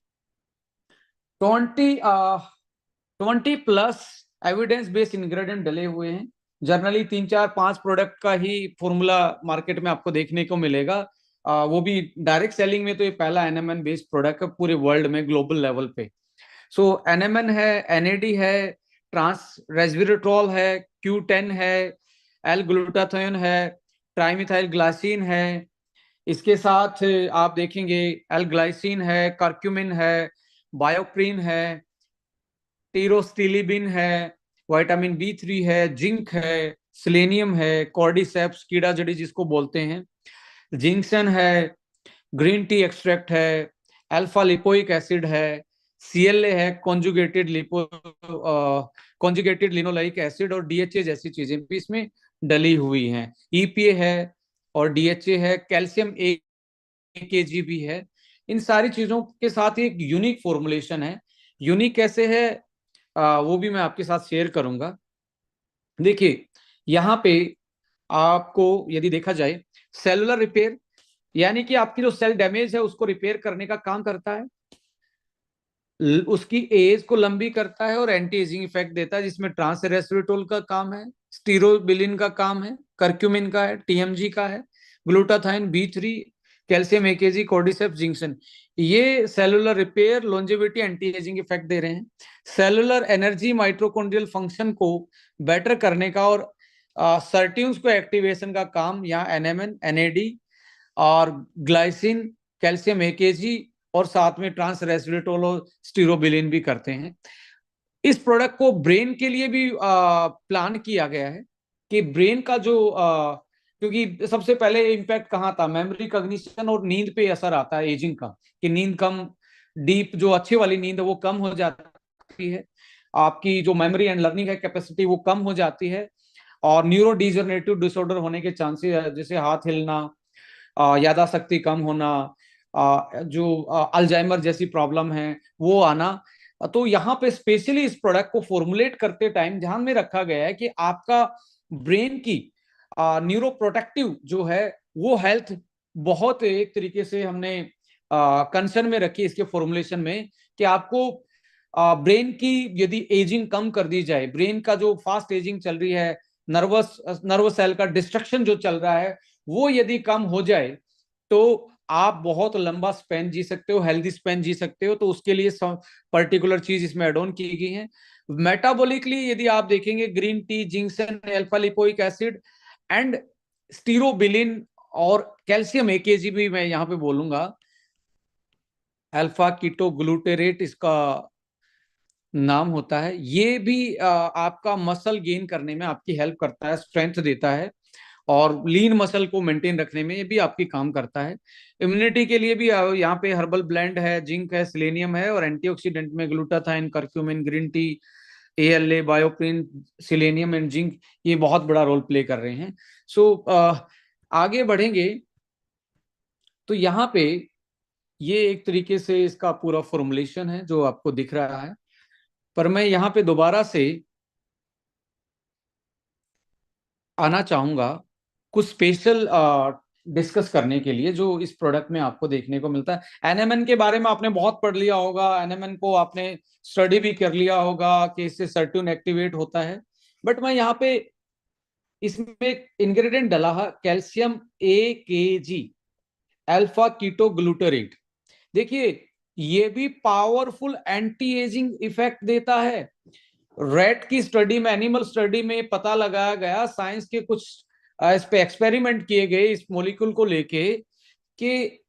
20+ एविडेंस बेस्ड इंग्रेडिएंट डले हुए हैं। जनरली 3 4 5 प्रोडक्ट का ही फॉर्मूला मार्केट में आपको देखने को मिलेगा, वो भी डायरेक्ट सेलिंग में। तो ये पहला एनएमएन बेस्ड प्रोडक्ट है पूरे वर्ल्ड में, ग्लोबल लेवल पे। सो एनएमएन है, एनएडी है, ट्रांस रेस्वेराट्रोल है, Q10 है, एल ग्लूटाथियोन है, ट्राइमिथाइल ग्लाइसिन है, इसके साथ आप देखेंगे एल ग्लाइसिन है, कर्क्यूमिन है, बायोप्रिन है, टीरोस्टिलिबिन है, विटामिन B3 है, जिंक है, सेलेनियम है, कॉर्डिसेप्स कीड़ा जड़ी जिसको बोलते हैं, जिंक्सन है, ग्रीन टी एक्सट्रैक्ट है, अल्फा लिपोइक एसिड है, CLA है, कॉन्जुगेटेड लिनोलाइक एसिड, और DHA जैसी चीजें भी इसमें डली हुई हैं। EPA है और DHA है, कैल्शियम AKG भी है। इन सारी चीजों के साथ एक यूनिक फॉर्मुलेशन है। यूनिक कैसे है वो भी मैं आपके साथ शेयर करूंगा। देखिए यहाँ पे आपको यदि देखा जाए, सेलुलर रिपेयर यानी कि आपकी जो सेल डैमेज है उसको रिपेयर करने का काम करता है, उसकी एज को लंबी करता है और एंटी एजिंग इफेक्ट देता है, जिसमें ट्रांस रेस्वेराट्रोल का काम है, स्टीरोबिलिन का काम है, कर्क्यूमिन का है, TMG का है, glutathione B3, calcium AKG, cordyceps, जिंक्सन। ये cellular repair, longevity, anti ageing effect दे रहे हैं। सेलुलर एनर्जी, माइटोकॉन्ड्रियल फंक्शन को बेटर करने का और सर्ट्यून्स को एक्टिवेशन का काम यहाँ NMN, NAD और ग्लाइसिन, कैल्शियम AKG और साथ में ट्रांस रेस्वेराट्रोल और स्टीरोबिलिन भी करते हैं। इस प्रोडक्ट को ब्रेन के लिए भी प्लान किया गया है कि ब्रेन का जो क्योंकि सबसे पहले इम्पैक्ट कहाँ था, मेमोरी, कॉग्निशन और नींद पे असर आता है एजिंग का, कि नींद कम, डीप जो अच्छी वाली नींद है वो कम हो जाती है, आपकी जो मेमोरी एंड लर्निंग है कैपेसिटी वो कम हो जाती है, और न्यूरो डिजनरेटिव डिसऑर्डर होने के चांसेस, जैसे हाथ हिलना, यादाशक्ति कम होना, जो अल्जाइमर जैसी प्रॉब्लम है वो आना। तो यहाँ पे स्पेशली इस प्रोडक्ट को फॉर्मुलेट करते टाइम ध्यान में रखा गया है कि आपका ब्रेन की न्यूरो प्रोटेक्टिव जो है वो हेल्थ बहुत एक तरीके से हमने कंसर्न में रखी इसके फॉर्मुलेशन में, कि आपको ब्रेन की यदि एजिंग कम कर दी जाए, ब्रेन का जो फास्ट एजिंग चल रही है, नर्वस सेल का डिस्ट्रक्शन जो चल रहा है वो यदि कम हो जाए, तो आप बहुत लंबा स्पेन जी सकते हो, हेल्दी स्पेन जी सकते हो। तो उसके लिए पर्टिकुलर चीज इसमें एड ऑन की गई है। मेटाबॉलिकली यदि आप देखेंगे, ग्रीन टी, जिंक्सन, अल्फा लिपोइक एसिड एंड स्टीरोबिलिन और कैल्शियम AKG भी मैं यहाँ पे बोलूंगा, अल्फा कीटो ग्लूटेरेट इसका नाम होता है, ये भी आपका मसल गेन करने में आपकी हेल्प करता है, स्ट्रेंथ देता है, और लीन मसल को मेंटेन रखने में भी आपकी काम करता है। इम्यूनिटी के लिए भी यहाँ पे हर्बल ब्लेंड है, जिंक है, सेलेनियम है, और एंटीऑक्सीडेंट में glutathione, curcumin, green tea, ALA, bioperine, selenium and zinc ये बहुत बड़ा रोल प्ले कर रहे हैं। सो आगे बढ़ेंगे तो यहाँ पे ये एक तरीके से इसका पूरा फॉर्मुलेशन है जो आपको दिख रहा है, पर मैं यहाँ पे दोबारा से आना चाहूंगा कुछ स्पेशल डिस्कस करने के लिए जो इस प्रोडक्ट में आपको देखने को मिलता है। NMN के बारे में आपने बहुत पढ़ लिया होगा, NMN को आपने स्टडी भी कर लिया होगा कि इससे सर्ट्यून एक्टिवेट होता है, बट मैं यहाँ पे इसमें एक इंग्रेडिएंट डला है, calcium AKG, alpha keto glutarate. देखिए ये भी पावरफुल एंटी एजिंग इफेक्ट देता है। रेट की स्टडी में, एनिमल स्टडी में पता लगाया गया, साइंस के कुछ इस पे एक्सपेरिमेंट किए गए इस मॉलिक्यूल को लेके, कि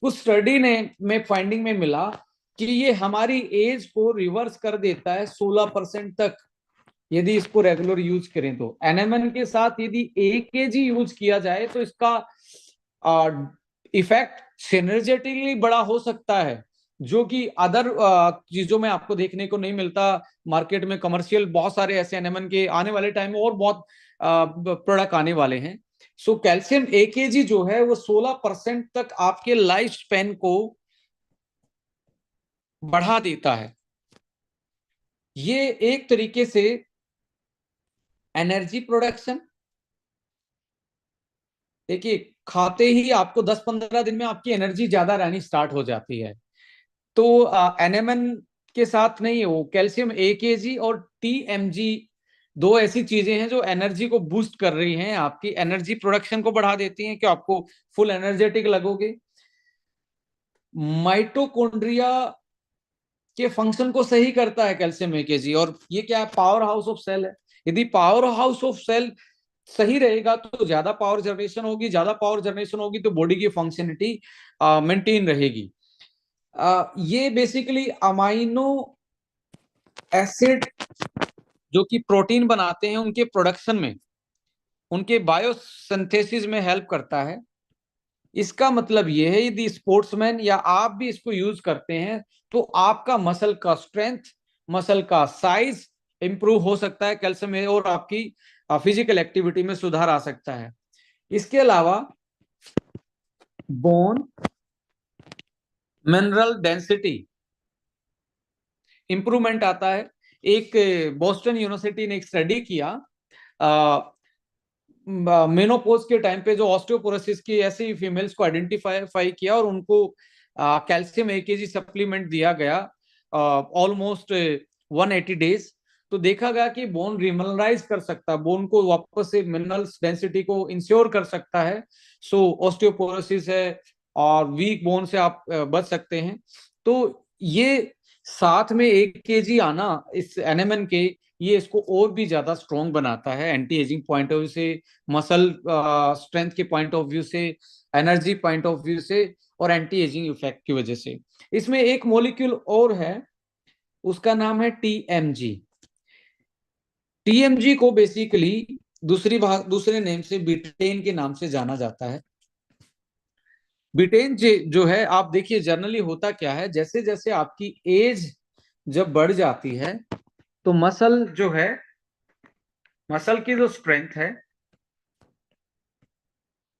उस स्टडी ने में फाइंडिंग में मिला कि ये हमारी एज को रिवर्स कर देता है 16% तक। यदि इसको रेगुलर यूज करें तो एनएमएन के साथ यदि एकेजी यूज किया जाए तो इसका इफेक्ट सिनर्जेटिकली बड़ा हो सकता है, जो कि अदर चीजों में आपको देखने को नहीं मिलता। मार्केट में कमर्शियल बहुत सारे ऐसे एनएमएन के आने वाले टाइम में और बहुत प्रोडक्ट आने वाले हैं। सो कैल्शियम एकेजी जो है वो 16% तक आपके लाइफ स्पेन को बढ़ा देता है। ये एक तरीके से एनर्जी प्रोडक्शन, देखिए खाते ही आपको 10-15 दिन में आपकी एनर्जी ज्यादा रहनी स्टार्ट हो जाती है। तो एनएमएन के साथ नहीं है वो, कैल्शियम एकेजी और टीएमजी दो ऐसी चीजें हैं जो एनर्जी को बूस्ट कर रही हैं, आपकी एनर्जी प्रोडक्शन को बढ़ा देती हैं कि आपको फुल एनर्जेटिक लगोगे। माइटोकॉन्ड्रिया के फंक्शन को सही करता है कैल्शियम एकेजी, और ये क्या है, पावर हाउस ऑफ सेल है। यदि पावर हाउस ऑफ सेल सही रहेगा तो ज्यादा पावर जनरेशन होगी, ज्यादा पावर जनरेशन होगी तो बॉडी की फंक्शनलिटी मेंटेन रहेगी। ये बेसिकली अमाइनो एसिड जो कि प्रोटीन बनाते हैं उनके प्रोडक्शन में, उनके बायोसिंथेसिस में हेल्प करता है। इसका मतलब ये है यदि स्पोर्ट्समैन या आप भी इसको यूज करते हैं तो आपका मसल का स्ट्रेंथ, मसल का साइज इंप्रूव हो सकता है कैल्शियम में, और आपकी फिजिकल एक्टिविटी में सुधार आ सकता है। इसके अलावा बोन मिनरल डेंसिटी इंप्रूवमेंट आता है। एक बोस्टन यूनिवर्सिटी ने एक स्टडी किया मेनोपोज के टाइम पे जो ऑस्टियोपोरोसिस की ऐसी फीमेल्स को आइडेंटिफाई किया और उनको कैल्शियम एकेजी सप्लीमेंट दिया गया ऑलमोस्ट 180 डेज। तो देखा गया कि बोन रिमिनरलाइज कर सकता है, बोन को वापस से मिनरल्स डेंसिटी को इंश्योर कर सकता है। सो ऑस्टियोपोरोसिस है और वीक बोन से आप बच सकते हैं। तो ये साथ में 1 केजी आना इस एनएमएन के, ये इसको और भी ज्यादा स्ट्रॉन्ग बनाता है anti ageing point of view से, मसल स्ट्रेंथ के पॉइंट ऑफ व्यू से, एनर्जी पॉइंट ऑफ व्यू से, और एंटी एजिंग इफेक्ट की वजह से। इसमें एक मॉलिक्यूल और है, उसका नाम है टीएमजी। टीएमजी को बेसिकली दूसरे नेम से बिटेन के नाम से जाना जाता है। बिटेन जो है, आप देखिए जनरली होता क्या है, जैसे जैसे आपकी एज जब बढ़ जाती है तो मसल जो है, मसल की जो स्ट्रेंथ है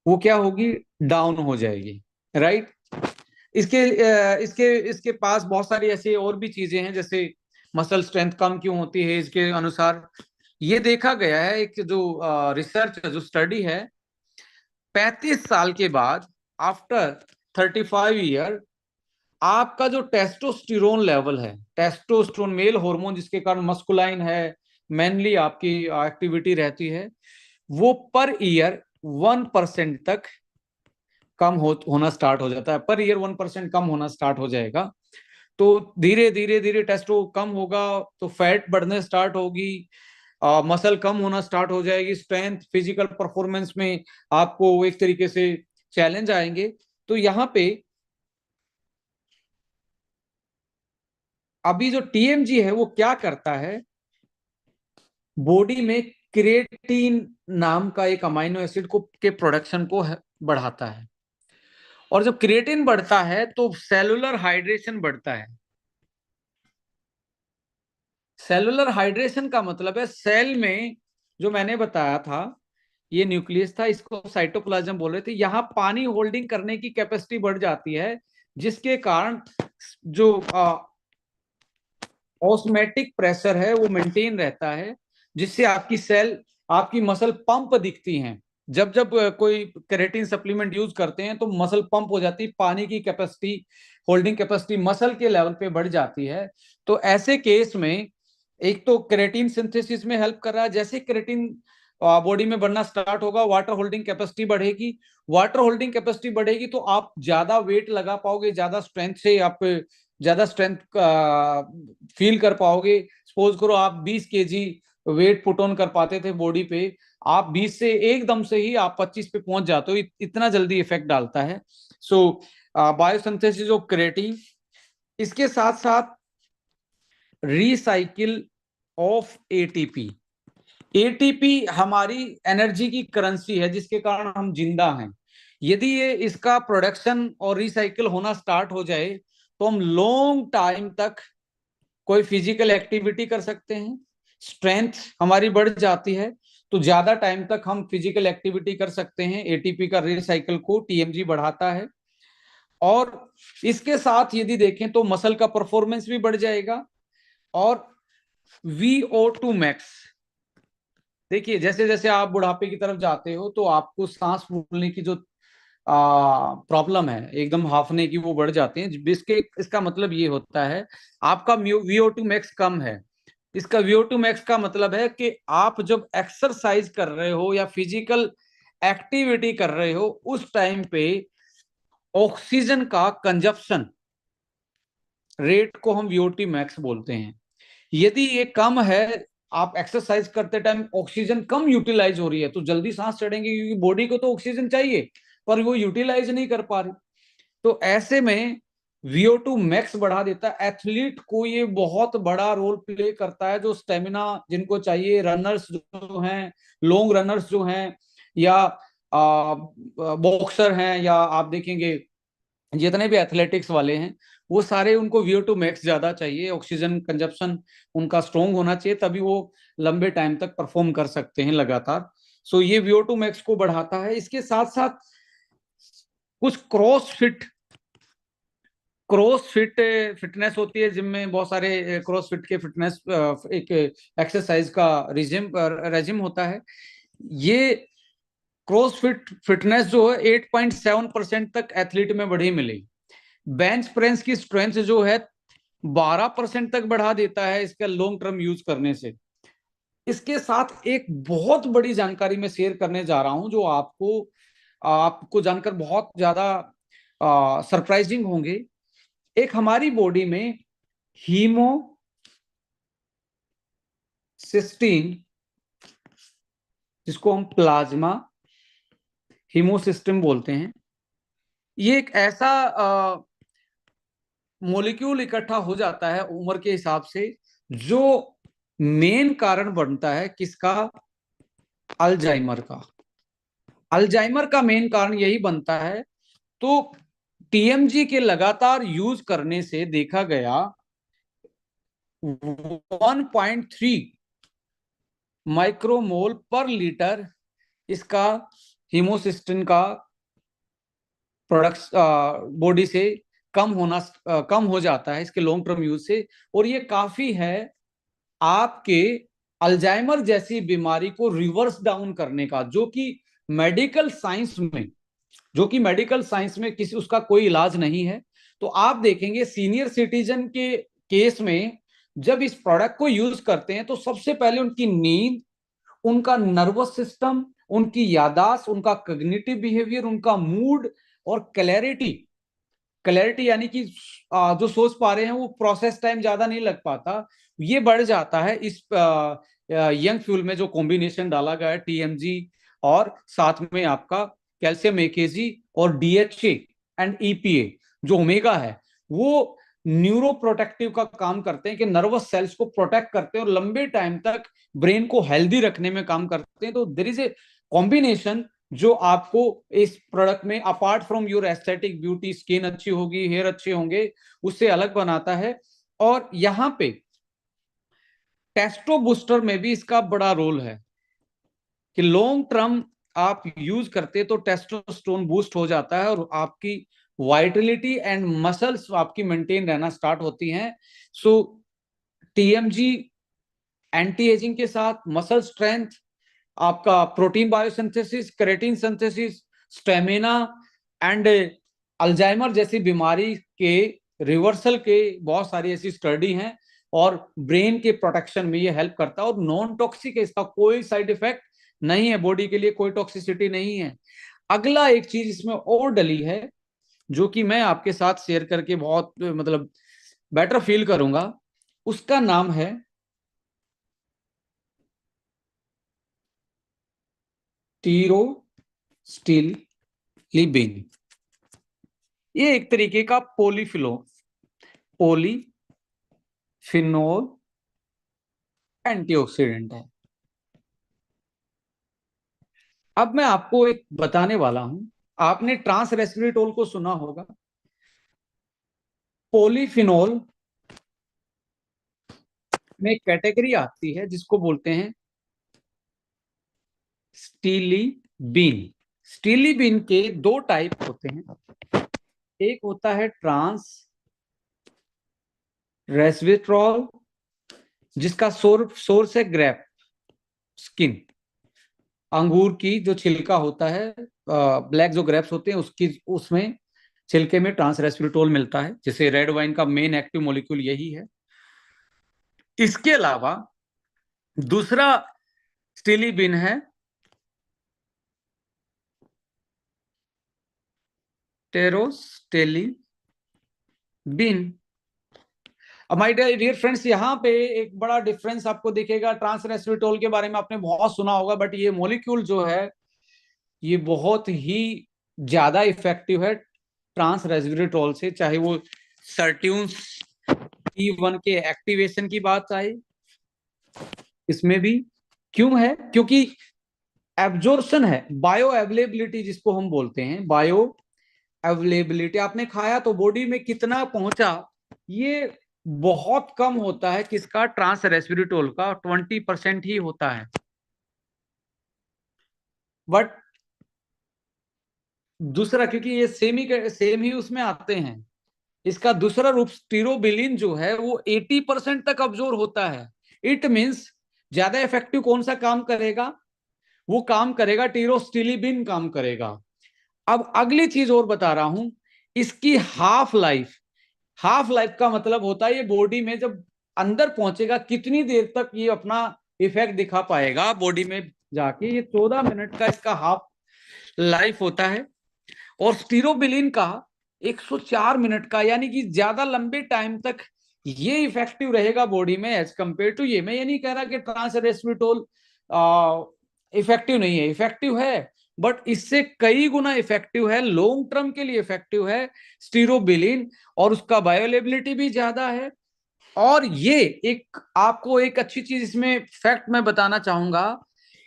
वो क्या होगी, डाउन हो जाएगी, राइट। इसके इसके इसके पास बहुत सारी ऐसी और भी चीजें हैं, जैसे मसल स्ट्रेंथ कम क्यों होती है इसके अनुसार। ये देखा गया है, एक जो रिसर्च जो स्टडी है, 35 साल के बाद, आफ्टर 35 ईयर, आपका जो टेस्टोस्टेरोन लेवल है, टेस्टोस्टेरोन मेल हार्मोन जिसके कारण मस्कुलाइन है, मेनली आपकी एक्टिविटी रहती है, वो पर ईयर 1% तक कम होना स्टार्ट हो जाता है। पर ईयर 1% कम होना स्टार्ट हो जाएगा। तो धीरे धीरे धीरे टेस्टो कम होगा तो फैट बढ़ने स्टार्ट होगी, मसल कम होना स्टार्ट हो जाएगी, स्ट्रेंथ फिजिकल परफॉर्मेंस में आपको एक तरीके से चैलेंज आएंगे। तो यहाँ पे अभी जो टीएमजी है वो क्या करता है, बॉडी में क्रिएटिन नाम का एक अमाइनो एसिड को के प्रोडक्शन को बढ़ाता है। और जब क्रिएटिन बढ़ता है तो सेलुलर हाइड्रेशन बढ़ता है। सेलुलर हाइड्रेशन का मतलब है सेल में, जो मैंने बताया था, ये न्यूक्लियस था, इसको साइटोप्लाज्म बोल रहे थे, यहाँ पानी होल्डिंग करने की कैपेसिटी बढ़ जाती है, जिसके कारण जो ऑस्मोटिक प्रेशर है वो मेंटेन रहता है, जिससे आपकी सेल, आपकी मसल पंप दिखती हैं। जब जब कोई केराटिन सप्लीमेंट यूज करते हैं तो मसल पंप हो जाती है, पानी की कैपेसिटी, होल्डिंग कैपेसिटी मसल के लेवल पे बढ़ जाती है। तो ऐसे केस में एक तो केराटिन सिंथेसिस में हेल्प कर रहा है, जैसे केराटिन बॉडी में बढ़ना स्टार्ट होगा वाटर होल्डिंग कैपेसिटी बढ़ेगी, वाटर होल्डिंग कैपेसिटी बढ़ेगी तो आप ज्यादा वेट लगा पाओगे, ज्यादा स्ट्रेंथ से आप ज्यादा स्ट्रेंथ फील कर पाओगे। सपोज करो आप 20 केजी वेट पुट ऑन कर पाते थे बॉडी पे, आप 20 से एकदम से ही आप 25 पे पहुंच जाते हो, इतना जल्दी इफेक्ट डालता है। सो बायोसिंथेसिस ऑफ क्रिएटिन, इसके साथ साथ रिसाइकिल ऑफ एटीपी, एटीपी हमारी एनर्जी की करेंसी है जिसके कारण हम जिंदा हैं। यदि ये इसका प्रोडक्शन और रिसाइकिल होना स्टार्ट हो जाए तो हम लॉन्ग टाइम तक कोई फिजिकल एक्टिविटी कर सकते हैं, स्ट्रेंथ हमारी बढ़ जाती है, तो ज्यादा टाइम तक हम फिजिकल एक्टिविटी कर सकते हैं। एटीपी का रिसाइकिल को टीएमजी बढ़ाता है। और इसके साथ यदि देखें तो मसल का परफॉर्मेंस भी बढ़ जाएगा। और VO2 मैक्स, देखिए जैसे जैसे आप बुढ़ापे की तरफ जाते हो तो आपको सांस फूलने की जो प्रॉब्लम है, एकदम हांफने की, वो बढ़ जाते हैं। जिसके इसका मतलब ये होता है आपका VO2 मैक्स कम है। इसका VO2 मैक्स का मतलब है कि आप जब एक्सरसाइज कर रहे हो या फिजिकल एक्टिविटी कर रहे हो उस टाइम पे ऑक्सीजन का कंजप्शन रेट को हम VO2 मैक्स बोलते हैं। यदि ये कम है, आप एक्सरसाइज करते टाइम ऑक्सीजन कम यूटिलाइज हो रही है, तो जल्दी सांस चढ़ेंगे क्योंकि बॉडी को तो ऑक्सीजन चाहिए पर वो यूटिलाइज नहीं कर पा रही। तो ऐसे में VO2 मैक्स बढ़ा देता है। एथलीट को ये बहुत बड़ा रोल प्ले करता है, जो स्टेमिना जिनको चाहिए, रनर्स जो हैं, लॉन्ग रनर्स जो हैं, या बॉक्सर हैं, या आप देखेंगे जितने भी एथलेटिक्स वाले हैं, वो सारे, उनको VO2 मैक्स ज्यादा चाहिए, ऑक्सीजन कंजप्शन उनका स्ट्रोंग होना चाहिए, तभी वो लंबे टाइम तक परफॉर्म कर सकते हैं लगातार। सो ये VO2 मैक्स को बढ़ाता है। इसके साथ साथ कुछ क्रॉस फिट फिटनेस होती है जिम में, बहुत सारे क्रॉस फिट के फिटनेस एक एक्सरसाइज का रेजिम होता है। ये क्रॉस फिट फिटनेस जो है 8.7% तक एथलीट में बढ़ी मिली। बेंच प्रेस की स्ट्रेंथ जो है 12% तक बढ़ा देता है इसका लॉन्ग टर्म यूज करने से। इसके साथ एक बहुत बड़ी जानकारी मैं शेयर करने जा रहा हूं जो आपको आपको जानकर बहुत ज्यादा सरप्राइजिंग होंगे। एक हमारी बॉडी में हीमोसिस्टीन, जिसको हम प्लाज्मा हीमोसिस्टम बोलते हैं, ये एक ऐसा मोलिक्यूल इकट्ठा हो जाता है उम्र के हिसाब से, जो मेन कारण बनता है किसका? अल्जाइमर का। अल्जाइमर का मेन कारण यही बनता है। तो टीएमजी के लगातार यूज करने से देखा गया 1.3 माइक्रोमोल पर लीटर इसका हीमोसिस्टिन का प्रोडक्ट बॉडी से कम हो जाता है इसके लॉन्ग टर्म यूज से। और ये काफी है आपके अल्जाइमर जैसी बीमारी को रिवर्स डाउन करने का, मेडिकल साइंस में जो कि मेडिकल साइंस में किसी उसका कोई इलाज नहीं है। तो आप देखेंगे सीनियर सिटीजन के केस में जब इस प्रोडक्ट को यूज करते हैं तो सबसे पहले उनकी नींद, उनका नर्वस सिस्टम, उनकी यादाश्त, उनका कॉग्निटिव बिहेवियर, उनका मूड और क्लैरिटी, क्लैरिटी यानी कि जो सोच पा रहे हैं वो प्रोसेस टाइम ज्यादा नहीं लग पाता, ये बढ़ जाता है इस यंग फ्यूल में जो कॉम्बिनेशन डाला गया है टीएमजी और साथ में आपका कैल्शियम एकेजी और डीएचए एंड ईपीए जो ओमेगा है, वो न्यूरो प्रोटेक्टिव का काम करते हैं कि नर्वस सेल्स को प्रोटेक्ट करते हैं और लंबे टाइम तक ब्रेन को हेल्दी रखने में काम करते हैं। तो देयर इज ए कॉम्बिनेशन जो आपको इस प्रोडक्ट में apart from your aesthetic beauty, skin अच्छी होगी, हेयर अच्छे होंगे, उससे अलग बनाता है। और यहाँ पे टेस्टो बूस्टर में भी इसका बड़ा रोल है कि लॉन्ग टर्म आप यूज करते तो टेस्टोस्टेरोन बूस्ट हो जाता है और आपकी वाइटलिटी एंड मसल्स आपकी मेंटेन रहना स्टार्ट होती हैं। सो टीएमजी एंटी एजिंग के साथ मसल स्ट्रेंथ, आपका protein biosynthesis, creatine synthesis, stamina and Alzheimer जैसी बीमारी के रिवर्सल के बहुत सारी ऐसी स्टडी हैं और ब्रेन के प्रोटेक्शन में ये हेल्प करता है। और नॉन टॉक्सिक है, इसका कोई साइड इफेक्ट नहीं है, बॉडी के लिए कोई टॉक्सिसिटी नहीं है। अगला एक चीज इसमें और डली है जो कि मैं आपके साथ शेयर करके बहुत मतलब बेटर फील करूंगा, उसका नाम है टीरो स्टील लिबिन। ये एक तरीके का पॉलीफिनोल एंटीऑक्सीडेंट है। अब मैं आपको एक बताने वाला हूं, आपने ट्रांस रेस्वेराट्रोल को सुना होगा। पॉलीफिनोल में कैटेगरी आती है जिसको बोलते हैं स्टीलीबीन। स्टीलीबीन के दो टाइप होते हैं, एक होता है ट्रांस रेस्वेराट्रोल जिसका सोर्स है ग्रेप स्किन, अंगूर की जो छिलका होता है, ब्लैक जो ग्रेप्स होते हैं उसकी, उसमें छिलके में ट्रांस रेस्वेराट्रोल मिलता है, जैसे रेड वाइन का मेन एक्टिव मॉलिक्यूल यही है। इसके अलावा दूसरा स्टीलीबिन है टेरोस्टेलीबिन। अब माय डियर फ्रेंड्स, यहाँ पे एक बड़ा डिफरेंस आपको दिखेगा। ट्रांस रेस्वेराट्रोल के बारे में आपने बहुत सुना होगा, बट ये मॉलिक्यूल जो है ये बहुत ही ज्यादा इफेक्टिव है ट्रांस रेस्वेराट्रोल से, चाहे वो सर्ट्यून्स T1 के एक्टिवेशन की बात आए इसमें भी। क्यों है? क्योंकि एब्जॉर्प्शन है, बायो अवेलेबिलिटी जिसको हम बोलते हैं, बायो अवेलेबिलिटी। आपने खाया तो बॉडी में कितना पहुंचा, ये बहुत कम होता है। किसका? ट्रांस रेस्वेराट्रोल का 20% ही होता है। बट दूसरा, क्योंकि ये सेम ही उसमें आते हैं, इसका दूसरा रूप स्टीरोबिलिन जो है वो 80% तक अब्जॉर्ब होता है। इट मींस ज्यादा इफेक्टिव कौन सा काम करेगा? वो काम करेगा टीरोस्टिलिबिन काम करेगा। अब अगली चीज और बता रहा हूं, इसकी हाफ लाइफ। हाफ लाइफ का मतलब होता है ये बॉडी में जब अंदर पहुंचेगा कितनी देर तक ये अपना इफेक्ट दिखा पाएगा बॉडी में जाके। ये 14 मिनट का इसका हाफ लाइफ होता है। और स्टीरोबिलिन का 104 मिनट का, यानी कि ज्यादा लंबे टाइम तक ये इफेक्टिव रहेगा बॉडी में एज कंपेयर टू ये। मैं ये नहीं कह रहा कि ट्रांस रेस्वेराट्रोल इफेक्टिव नहीं है, इफेक्टिव है, बट इससे कई गुना इफेक्टिव है, लॉन्ग टर्म के लिए इफेक्टिव है स्टीरोबिलिन, और उसका बायोअवेलेबिलिटी भी ज्यादा है। और ये एक आपको एक अच्छी चीज इसमें फैक्ट मैं बताना चाहूंगा,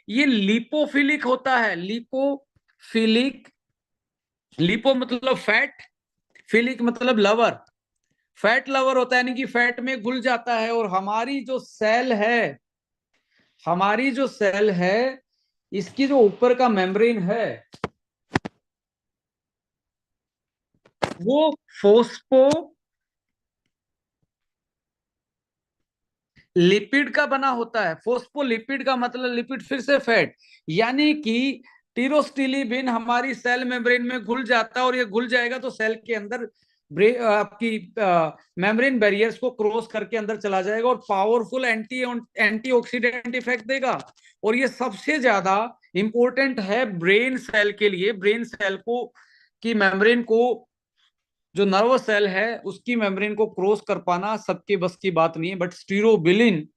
ये लिपोफिलिक होता है। लिपोफिलिक, लिपो मतलब फैट, फिलिक मतलब लवर। फैट लवर होता है, यानी कि फैट में घुल जाता है। और हमारी जो सेल है इसकी जो ऊपर का मेम्ब्रेन है वो फोस्फो लिपिड का बना होता है। फोस्फोलिपिड का मतलब लिपिड फिर से फैट, यानी कि टीरोस्टिलिबिन हमारी सेल मेम्ब्रेन में घुल जाता है, और ये घुल जाएगा तो सेल के अंदर आपकी मेम्ब्रेन बैरियर्स को क्रॉस करके अंदर चला जाएगा और पावरफुल एंटीऑक्सीडेंट इफेक्ट देगा। और ये सबसे ज्यादा इंपॉर्टेंट है ब्रेन सेल के लिए। ब्रेन सेल को की मेम्ब्रेन को, जो नर्वस सेल है उसकी मेम्ब्रेन को क्रॉस कर पाना सबके बस की बात नहीं है, बट स्टीरोबिलिन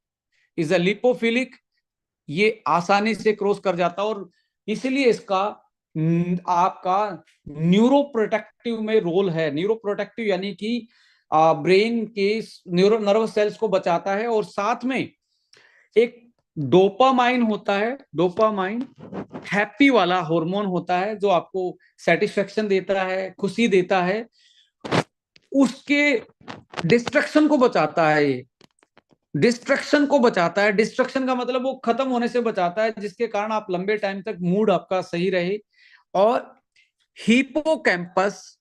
इज अ लिपोफिलिक, ये आसानी से क्रॉस कर जाता है। और इसलिए इसका आपका न्यूरो प्रोटेक्टिव में रोल है। न्यूरो प्रोटेक्टिव यानी कि ब्रेन के न्यूरो नर्वस सेल्स को बचाता है। और साथ में एक डोपामाइन होता है, डोपामाइन हैप्पी वाला हार्मोन होता है जो आपको सेटिस्फेक्शन देता है, खुशी देता है, उसके डिस्ट्रक्शन को बचाता है। ये डिस्ट्रक्शन को बचाता है, डिस्ट्रक्शन का मतलब वो खत्म होने से बचाता है, जिसके कारण आप लंबे टाइम तक मूड आपका सही रहे। और हिपोकैम्पस,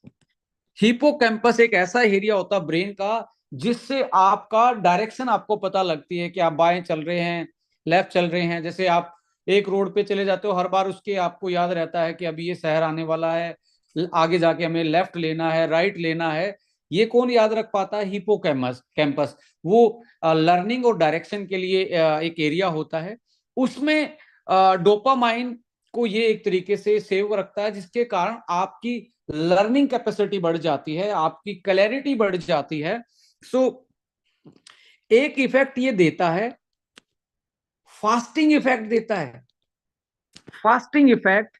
हिपोकैम्पस एक ऐसा एरिया होता है ब्रेन का जिससे आपका डायरेक्शन आपको पता लगती है कि आप बाएं चल रहे हैं, लेफ्ट चल रहे हैं। जैसे आप एक रोड पे चले जाते हो, हर बार उसके आपको याद रहता है कि अभी ये शहर आने वाला है, आगे जाके हमें लेफ्ट लेना है, राइट लेना है। ये कौन याद रख पाता है? हिपोकैम्पस। कैंपस वो लर्निंग और डायरेक्शन के लिए एक एरिया होता है। उसमें डोपामाइन को ये एक तरीके से सेव रखता है, जिसके कारण आपकी लर्निंग कैपेसिटी बढ़ जाती है, आपकी क्लैरिटी बढ़ जाती है। सो एक इफेक्ट ये देता है, फास्टिंग इफेक्ट देता है। फास्टिंग इफेक्ट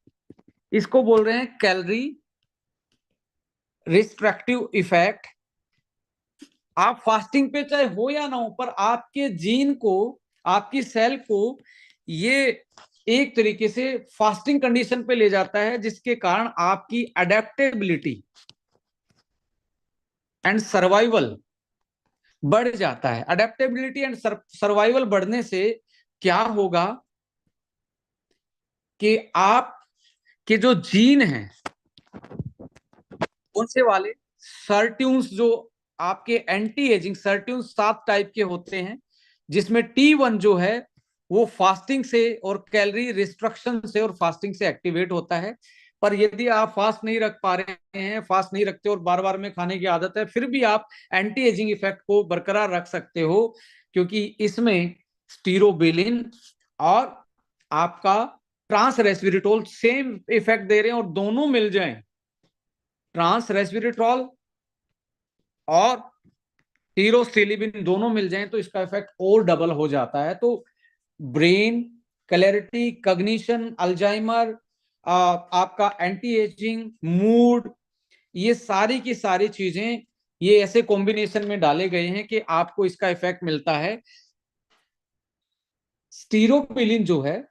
इसको बोल रहे हैं कैलोरी रिस्ट्रक्टिव इफेक्ट। आप फास्टिंग पे चाहे हो या ना हो, पर आपके जीन को, आपकी सेल को ये एक तरीके से फास्टिंग कंडीशन पे ले जाता है, जिसके कारण आपकी अडेप्टेबिलिटी एंड सर्वाइवल बढ़ जाता है। अडेप्टेबिलिटी एंड सर्वाइवल बढ़ने से क्या होगा कि आप के जो जीन हैं उनसे वाले सर्ट्यून्स, जो आपके एंटी एजिंग सर्ट्यून्स 7 टाइप के होते हैं, जिसमें T1 जो है वो फास्टिंग से और कैलोरी रिस्ट्रक्शन से और फास्टिंग से एक्टिवेट होता है। पर यदि आप फास्ट नहीं रख पा रहे हैं, फास्ट नहीं रखते और बार बार में खाने की आदत है, फिर भी आप एंटी एजिंग इफेक्ट को बरकरार रख सकते हो, क्योंकि इसमें स्टीरोबिलिन और आपका ट्रांस रेस्वेरेट्रोल सेम इफेक्ट दे रहे हैं, और दोनों मिल जाएं, ट्रांस रेस्वेरेट्रोल और टीरोस्टिलिबिन दोनों मिल जाएं, तो इसका इफेक्ट और डबल हो जाता है। तो ब्रेन, क्लैरिटी, कॉग्निशन, अल्जाइमर, आपका एंटी एजिंग, मूड, ये सारी की सारी चीजें ये ऐसे कॉम्बिनेशन में डाले गए हैं कि आपको इसका इफेक्ट मिलता है। स्टीरोपिलिन जो है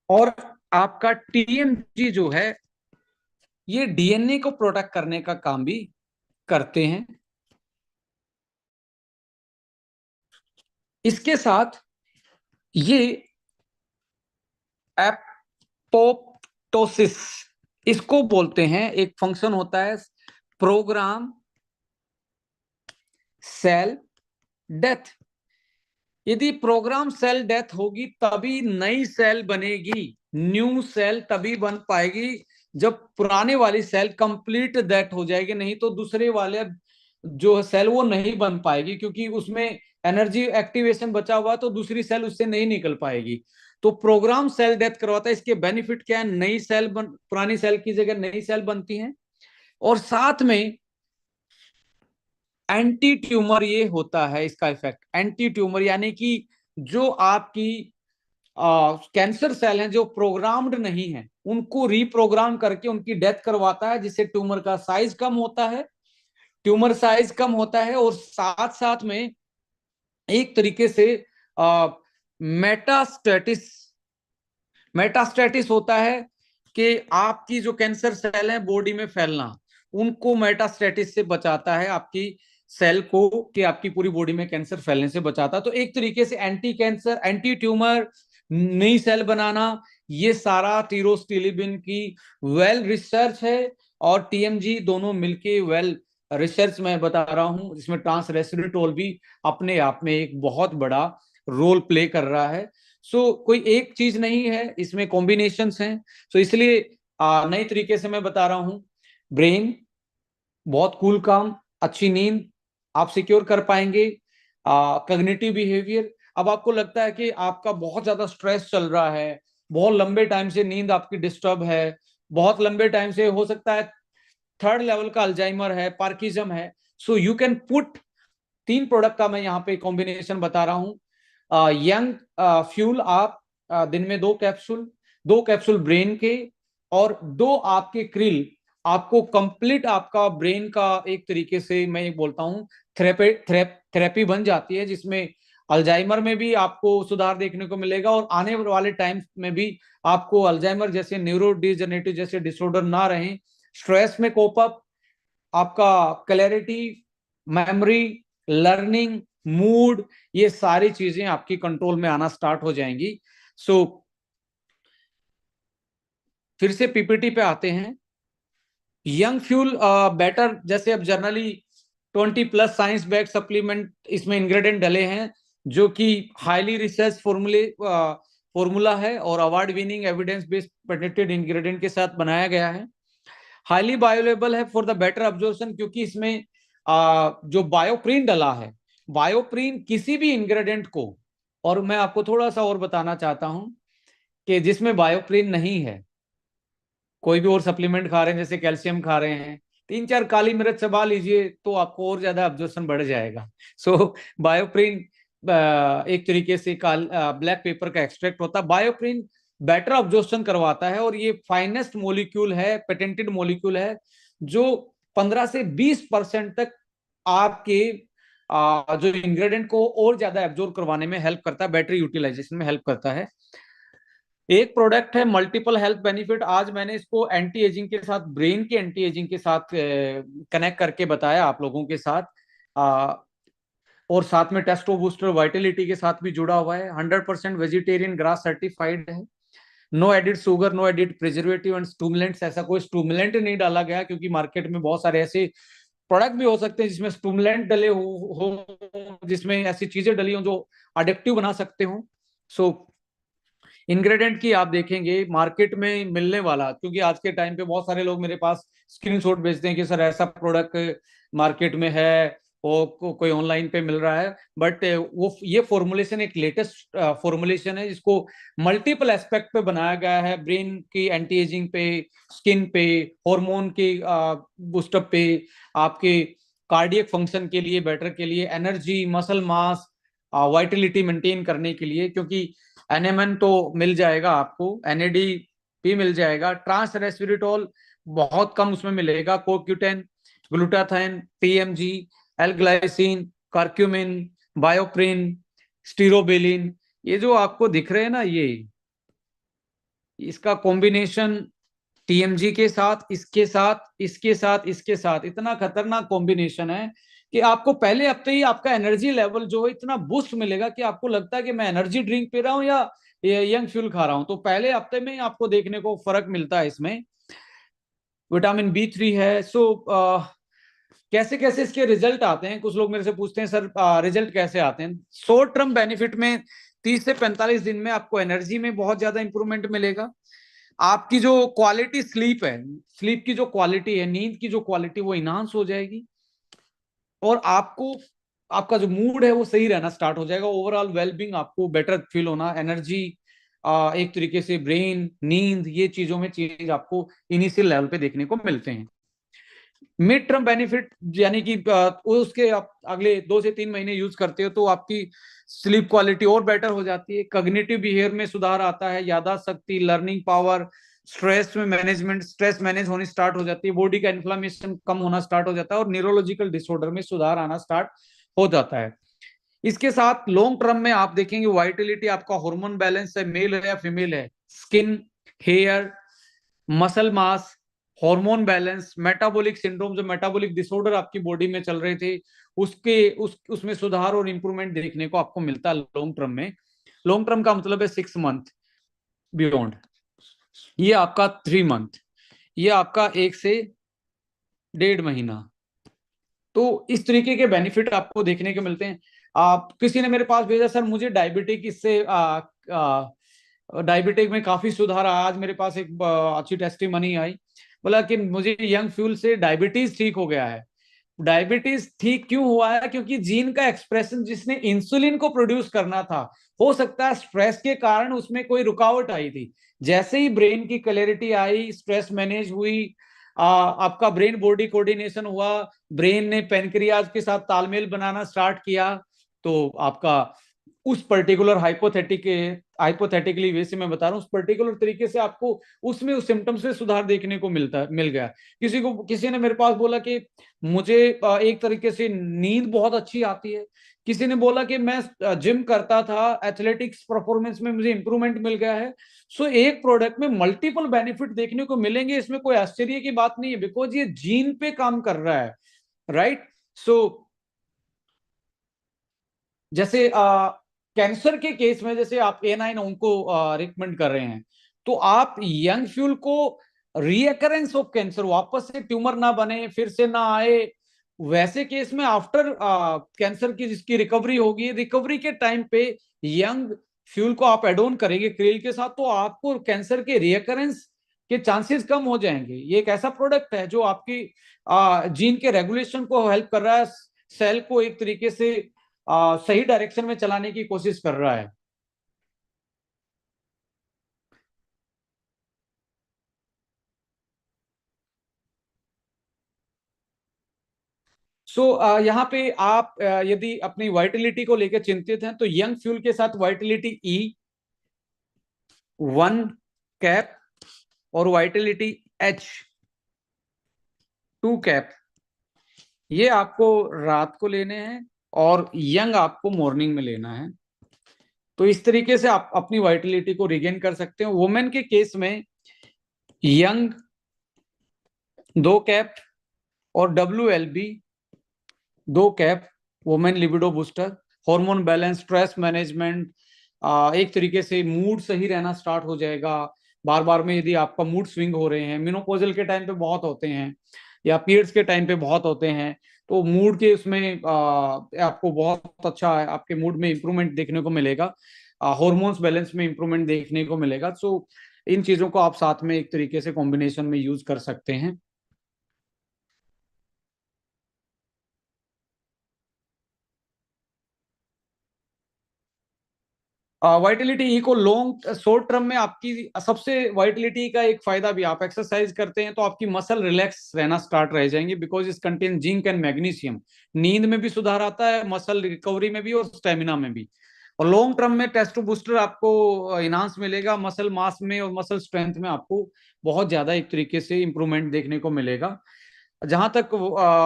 और आपका टीएमजी जो है, ये डीएनए को प्रोटेक्ट करने का काम भी करते हैं। इसके साथ ये एपोप्टोसिस इसको बोलते हैं, एक फंक्शन होता है प्रोग्राम सेल डेथ। यदि प्रोग्राम सेल डेथ होगी तभी नई सेल बनेगी, न्यू सेल तभी बन पाएगी जब पुराने वाली सेल कंप्लीट डेथ हो जाएगी, नहीं तो दूसरे वाले जो सेल वो नहीं बन पाएगी, क्योंकि उसमें एनर्जी एक्टिवेशन बचा हुआ तो दूसरी सेल उससे नहीं निकल पाएगी। तो प्रोग्राम सेल डेथ करवाता है। इसके बेनिफिट क्या है? नई सेल पुरानी सेल की जगह नई सेल बनती है, और साथ में एंटी ट्यूमर ये होता है इसका इफेक्ट। एंटी ट्यूमर यानी कि जो आपकी कैंसर सेल हैं जो प्रोग्राम्ड नहीं है, उनको रीप्रोग्राम करके उनकी डेथ करवाता है, जिससे ट्यूमर का साइज कम होता है, ट्यूमर साइज कम होता है, और साथ साथ में एक तरीके से मेटास्टेटिस मेटास्टेटिस होता है कि आपकी जो कैंसर सेल है बॉडी में फैलना, उनको मेटास्टेटिस से बचाता है, आपकी सेल को, कि आपकी पूरी बॉडी में कैंसर फैलने से बचाता है। तो एक तरीके से एंटी कैंसर, एंटी ट्यूमर, नई सेल बनाना, ये सारा टीरोस्टिलिबिन की वेल रिसर्च है, और टीएमजी दोनों मिलके वेल रिसर्च मैं बता रहा हूं, जिसमें ट्रांस रेस्वेरेट्रोल भी अपने आप में एक बहुत बड़ा रोल प्ले कर रहा है। कोई एक चीज नहीं है, इसमें कॉम्बिनेशंस हैं। इसलिए नई तरीके से मैं बता रहा हूं, ब्रेन बहुत कूल काम, अच्छी नींद आप सिक्योर कर पाएंगे। कॉग्निटिव बिहेवियर, अब आपको लगता है कि आपका बहुत ज्यादा स्ट्रेस चल रहा है, बहुत लंबे टाइम से नींद आपकी डिस्टर्ब है, बहुत लंबे टाइम से हो सकता है 3rd लेवल का अल्जाइमर है, पार्किंसम है, so you can put 3 product का मैं यहाँ पे कॉम्बिनेशन बता रहा हूँ। यंग फ्यूल आप दिन में 2 कैप्सूल ब्रेन के, और 2 आपके क्रिल, आपको कंप्लीट आपका ब्रेन का एक तरीके से मैं ये बोलता हूँ थेरेपी बन जाती है, जिसमें अल्जाइमर में भी आपको सुधार देखने को मिलेगा, और आने वाले टाइम में भी आपको अल्जाइमर जैसे न्यूरो डिजनरेटिव जैसे डिसऑर्डर ना रहे। स्ट्रेस में कोप अप, आपका क्लैरिटी, मेमोरी, लर्निंग, मूड, ये सारी चीजें आपकी कंट्रोल में आना स्टार्ट हो जाएंगी। फिर से पीपीटी पे आते हैं। यंग फ्यूल बेटर, जैसे अब जनरली 20+ साइंस बैक सप्लीमेंट इसमें इंग्रेडिएंट डले हैं, जो कि हाईली रिसर्च फॉर्मूला है और award winning evidence based patented ingredient के साथ बनाया गया है। हाईली बायोलेबल है फॉर द बेटर अब्जॉर्प्शन, क्योंकि इसमें जो बायोप्रीन डला है, बायोप्रीन किसी भी इंग्रेडिएंट को, और मैं आपको थोड़ा सा और बताना चाहता हूं कि जिसमें बायोप्रीन नहीं है, कोई भी और सप्लीमेंट खा रहे हैं, जैसे कैल्शियम खा रहे हैं, 3-4 काली मिर्च चबा लीजिए तो आपको और ज्यादा अब्जॉर्प्शन बढ़ जाएगा। बायोप्रीन एक तरीके से ब्लैक पेपर का एक्सट्रैक्ट होता है। बायोप्रीन बेटर ऑब्जॉर्प्शन करवाता है, और ये फाइनेस्ट मॉलिक्यूल है, पेटेंटेड मॉलिक्यूल है, जो 15 से 20% तक आपके जो इंग्रेडिएंट को और ज्यादा एब्जॉर्ब करवाने में हेल्प करता है, बैटरी यूटिलाइजेशन में हेल्प करता है। एक प्रोडक्ट है मल्टीपल हेल्थ बेनिफिट। आज मैंने इसको एंटी एजिंग के साथ, ब्रेन के एंटी एजिंग के साथ कनेक्ट करके बताया आप लोगों के साथ, और साथ में टेस्टो बूस्टर वाइटलिटी के साथ भी जुड़ा हुआ है। 100% वेजिटेरियन ग्रास सर्टिफाइड है। No added sugar, no added preservative and stimulants. ऐसा कोई स्टूमुलेंट नहीं डाला गया, क्योंकि मार्केट में बहुत सारे ऐसे प्रोडक्ट भी हो सकते हैं जिसमें स्टूमुलेंट डले हो, जिसमें ऐसी चीजें डली हो जो अडिक्टिव बना सकते हो। सो इंग्रेडिएंट की आप देखेंगे मार्केट में मिलने वाला, क्योंकि आज के टाइम पे बहुत सारे लोग मेरे पास स्क्रीनशॉट भेजते हैं कि सर ऐसा प्रोडक्ट मार्केट में है, कोई ऑनलाइन पे मिल रहा है, बट वो ये फॉर्मुलेशन एक लेटेस्ट फॉर्मुलेशन है, जिसको मल्टीपल एस्पेक्ट पे बनाया गया है। ब्रेन की एंटी एजिंग पे, स्किन पे, हार्मोन के बूस्टअप पे, आपके कार्डियक फंक्शन के लिए, बेटर के लिए, energy, muscle mass, Vitality maintain करने के लिए, क्योंकि एनएमएन तो मिल जाएगा आपको, एनएडी भी मिल जाएगा, ट्रांस रेस्विरेटॉल बहुत कम उसमें मिलेगा, co Q ten, glutathione, TMG, L glycine, curcumin, bioperine, स्टीरोबिलिन, ये जो आपको दिख रहे हैं ना, ये इसका कॉम्बिनेशन टीएमजी के साथ, इसके साथ, इसके साथ, इसके साथ, इतना खतरनाक कॉम्बिनेशन है कि आपको पहले हफ्ते ही आपका एनर्जी लेवल जो है इतना बूस्ट मिलेगा कि आपको लगता है कि मैं एनर्जी ड्रिंक पी रहा हूं या यंग फ्यूल खा रहा हूं। तो पहले हफ्ते में आपको देखने को फर्क मिलता है इसमें। विटामिन बी 3 है। सो कैसे कैसे इसके रिजल्ट आते हैं, कुछ लोग मेरे से पूछते हैं सर रिजल्ट कैसे आते हैं। शॉर्ट टर्म बेनिफिट में 30 से 45 दिन में आपको एनर्जी में बहुत ज्यादा इंप्रूवमेंट मिलेगा। आपकी जो क्वालिटी स्लीप है, स्लीप की जो क्वालिटी है, नींद की जो क्वालिटी, वो इनहांस हो जाएगी, और आपको आपका जो मूड है वो सही रहना स्टार्ट हो जाएगा। ओवरऑल वेलबींग, आपको बेटर फील होना, एनर्जी, एक तरीके से ब्रेन, नींद, ये चीजों में चेंज आपको इनिशियल लेवल पे देखने को मिलते हैं। मिड टर्म बेनिफिट यानी कि उसके आप अगले 2 से 3 महीने यूज करते हो तो आपकी स्लीप क्वालिटी और बेटर हो जाती है। कॉग्निटिव बिहेवियर में सुधार आता है, यादाश्त शक्ति, लर्निंग पावर, स्ट्रेस में मैनेजमेंट, स्ट्रेस मैनेज होनी स्टार्ट हो जाती है, बॉडी का इन्फ्लामेशन कम होना स्टार्ट हो जाता है, और न्यूरोलॉजिकल डिसऑर्डर में सुधार आना स्टार्ट हो जाता है। इसके साथ लॉन्ग टर्म में आप देखेंगे वाइटलिटी, आपका हार्मोन बैलेंस है, मेल है या फीमेल है, skin, hair, muscle mass, hormone balance, metabolic syndrome, जो मेटाबॉलिक डिसऑर्डर आपकी बॉडी में चल रहे थे, उसमें सुधार और इंप्रूवमेंट देखने को आपको मिलता है लॉन्ग टर्म में। लॉन्ग टर्म का मतलब है 6 मंथ बियॉन्ड, ये आपका 3 मंथ, ये आपका 1 से 1.5 महीना। तो इस तरीके के बेनिफिट आपको देखने को मिलते हैं। आप किसी ने मेरे पास भेजा सर मुझे डायबिटिक इससे डायबिटिक में काफी सुधार आया। आज मेरे पास एक अच्छी टेस्टिमनी आई, बोला कि मुझे यंग फ्यूल से डायबिटीज ठीक हो गया है। डायबिटीज ठीक क्यों हुआ है? क्योंकि जीन का एक्सप्रेशन, जिसने इंसुलिन को प्रोड्यूस करना था, हो सकता है स्ट्रेस के कारण उसमें कोई रुकावट आई थी। जैसे ही ब्रेन की क्लैरिटी आई, स्ट्रेस मैनेज हुई, आपका ब्रेन बॉडी कोऑर्डिनेशन हुआ, ब्रेन ने पेनक्रियाज के साथ तालमेल बनाना स्टार्ट किया, तो आपका उस पर्टिकुलर हाइपोथेटिकली वैसे मैं बता रहा हूँ, उस पर्टिकुलर तरीके से आपको उसमें उस सिम्टम्स में सुधार देखने को मिल गया। किसी ने मेरे पास बोला कि मुझे एक तरीके से नींद बहुत अच्छी आती है। किसी ने बोला कि मैं जिम करता था, एथलेटिक्स परफॉर्मेंस में मुझे इंप्रूवमेंट मिल गया है। सो एक प्रोडक्ट में मल्टीपल बेनिफिट देखने को मिलेंगे, इसमें कोई आश्चर्य की बात नहीं है, बिकॉज ये जीन पे काम कर रहा है, राइट। सो जैसे कैंसर के केस में जैसे आप A9 उनको रिकमेंड कर रहे हैं, तो आप यंग फ्यूल को रीअकरेंस ऑफ कैंसर, वापस से ट्यूमर ना बने, फिर से ना आए, वैसे केस में आफ्टर कैंसर की जिसकी रिकवरी होगी, रिकवरी के टाइम पे यंग फ्यूल को आप एड ऑन करेंगे क्रेल के साथ, तो आपको कैंसर के रीअकरेंस के चांसेस कम हो जाएंगे। ये एक ऐसा प्रोडक्ट है जो आपकी जीन के रेगुलेशन को हेल्प कर रहा है, सेल को एक तरीके से सही डायरेक्शन में चलाने की कोशिश कर रहा है। सो यहाँ पे आप यदि अपनी वाइटलिटी को लेकर चिंतित हैं तो यंग फ्यूल के साथ वाइटलिटी ई, 1 कैप और वाइटलिटी एच 2 कैप, ये आपको रात को लेने हैं और यंग आपको मॉर्निंग में लेना है। तो इस तरीके से आप अपनी वाइटलिटी को रिगेन कर सकते हो। वुमेन के केस में यंग 2 कैप और WLB 2 cap, women libido booster, hormone balance, stress management, एक तरीके से मूड सही रहना स्टार्ट हो जाएगा। बार बार में यदि आपका मूड स्विंग हो रहे हैं, मेनोपॉजल के टाइम पे बहुत होते हैं या पीरियड्स के टाइम पे बहुत होते हैं, तो मूड के उसमें आपको बहुत अच्छा आपके मूड में इंप्रूवमेंट देखने को मिलेगा, हॉर्मोन्स बैलेंस में इंप्रूवमेंट देखने को मिलेगा। सो इन चीजों को आप साथ में एक तरीके से कॉम्बिनेशन में यूज कर सकते हैं। वाइटलिटी ई को लॉन्ग शॉर्ट टर्म में आपकी सबसे वाइटलिटी का एक फायदा भी, आप एक्सरसाइज करते हैं तो आपकी मसल रिलैक्स रहना स्टार्ट रह जाएंगे, बिकॉज इस कंटेन जिंक एंड मैग्नीशियम। नींद में भी सुधार आता है, मसल रिकवरी में भी और स्टेमिना में भी। और लॉन्ग टर्म में टेस्टो बूस्टर आपको इनहांस मिलेगा, मसल मास में और मसल स्ट्रेंथ में आपको बहुत ज्यादा एक तरीके से इंप्रूवमेंट देखने को मिलेगा। जहां तक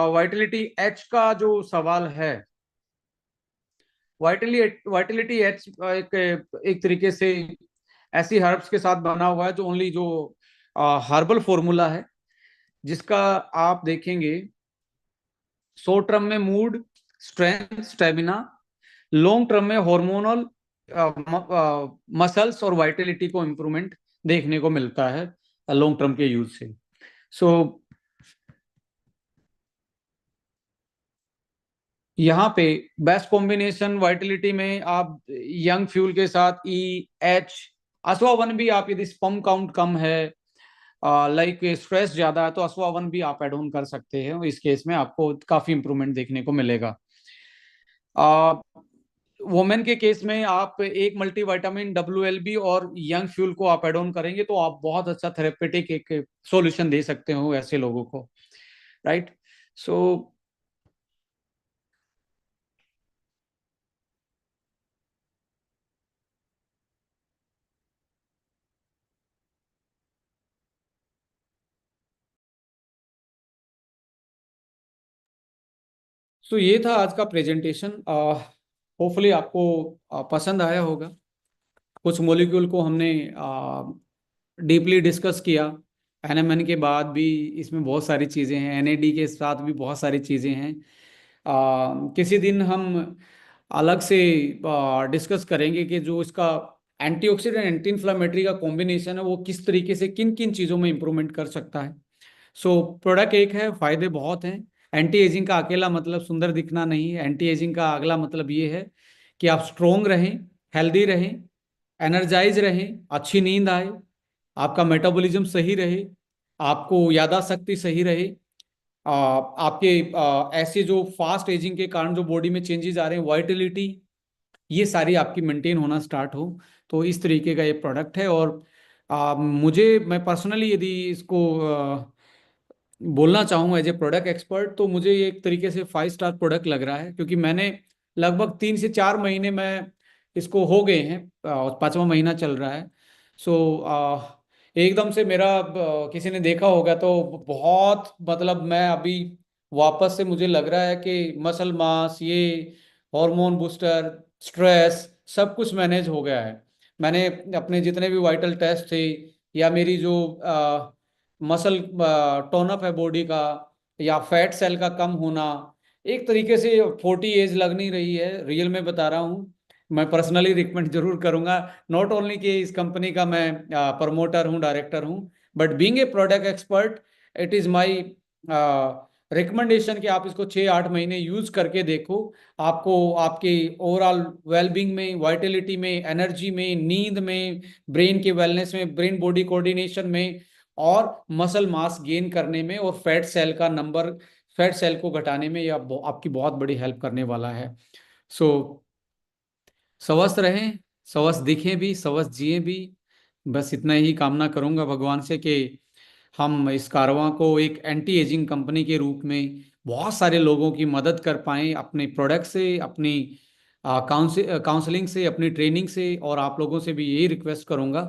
वाइटलिटी एच का जो सवाल है, वाइटलिटी एच एक एक तरीके से ऐसी हर्ब्स के साथ बना हुआ है जो ओनली जो हर्बल फॉर्मूला है, जिसका आप देखेंगे शॉर्ट टर्म में mood, strength, stamina, long term में हार्मोनल, मसल्स और वाइटलिटी को इम्प्रूवमेंट देखने को मिलता है लॉन्ग टर्म के यूज से। सो यहाँ पे बेस्ट कॉम्बिनेशन वाइटलिटी में आप यंग फ्यूल के साथ EH, अश्वावन भी आप यदि स्पर्म काउंट कम है, लाइक स्ट्रेस ज्यादा है, तो अश्वावन भी आप एड ऑन कर सकते हैं। इस केस में आपको काफी इंप्रूवमेंट देखने को मिलेगा। वुमेन के केस में आप एक मल्टीविटामिन WLB और यंग फ्यूल को आप एड ऑन करेंगे तो आप बहुत अच्छा थेरेपेटिक एक सॉल्यूशन दे सकते हो ऐसे लोगों को, राइट। सो ये था आज का प्रेजेंटेशन। होपफुली आपको पसंद आया होगा। कुछ मॉलिक्यूल को हमने डीपली डिस्कस किया। NMN के बाद भी इसमें बहुत सारी चीज़ें हैं, NAD के साथ भी बहुत सारी चीज़ें हैं। किसी दिन हम अलग से डिस्कस करेंगे कि जो इसका एंटीऑक्सीडेंट एंटी इन्फ्लामेटरी का कॉम्बिनेशन है वो किस तरीके से किन किन चीज़ों में इंप्रूवमेंट कर सकता है। प्रोडक्ट एक है, फायदे बहुत हैं। एंटी एजिंग का अकेला मतलब सुंदर दिखना नहीं है, एंटी एजिंग का अगला मतलब ये है कि आप स्ट्रोंग रहें, हेल्दी रहें, एनर्जाइज रहें, अच्छी नींद आए, आपका मेटाबॉलिज्म सही रहे, आपको याददाश्त शक्ति सही रहे, आपके ऐसे जो फास्ट एजिंग के कारण जो बॉडी में चेंजेस आ रहे हैं, वाइटलिटी, ये सारी आपकी मेंटेन होना स्टार्ट हो। तो इस तरीके का ये प्रोडक्ट है। और मैं पर्सनली यदि इसको बोलना चाहूँ एज ए प्रोडक्ट एक्सपर्ट, तो मुझे ये एक तरीके से 5 स्टार प्रोडक्ट लग रहा है, क्योंकि मैंने लगभग 3 से 4 महीने में इसको हो गए हैं और 5वां महीना चल रहा है। एकदम से मेरा किसी ने देखा होगा तो बहुत, मतलब मैं अभी वापस से मुझे लग रहा है कि मसल मास, ये हार्मोन बूस्टर, स्ट्रेस, सब कुछ मैनेज हो गया है। मैंने अपने जितने भी वाइटल टेस्ट थे या मेरी जो मसल टोन अप है बॉडी का या फैट सेल का कम होना, एक तरीके से 40 एज लग नहीं रही है, रियल में बता रहा हूँ। मैं पर्सनली रिकमेंड जरूर करूंगा, नॉट ओनली कि इस कंपनी का मैं प्रमोटर हूँ, डायरेक्टर हूँ, but being a product expert, it is my recommendation कि आप इसको 6-8 महीने यूज करके देखो। आपको आपके ओवरऑल वेलबींग में, वाइटलिटी में, एनर्जी में, नींद में, ब्रेन के वेलनेस में, ब्रेन बॉडी कोऑर्डिनेशन में, और मसल मास गेन करने में, और फैट सेल को घटाने में, यह आपकी बहुत बड़ी हेल्प करने वाला है। सो स्वस्थ रहें, स्वस्थ दिखें भी, स्वस्थ जिए भी। बस इतना ही कामना करूंगा भगवान से कि हम इस कारवां को एक एंटी एजिंग कंपनी के रूप में बहुत सारे लोगों की मदद कर पाएं, अपने प्रोडक्ट से, अपनी काउंसलिंग से, अपनी ट्रेनिंग से। और आप लोगों से भी यही रिक्वेस्ट करूंगा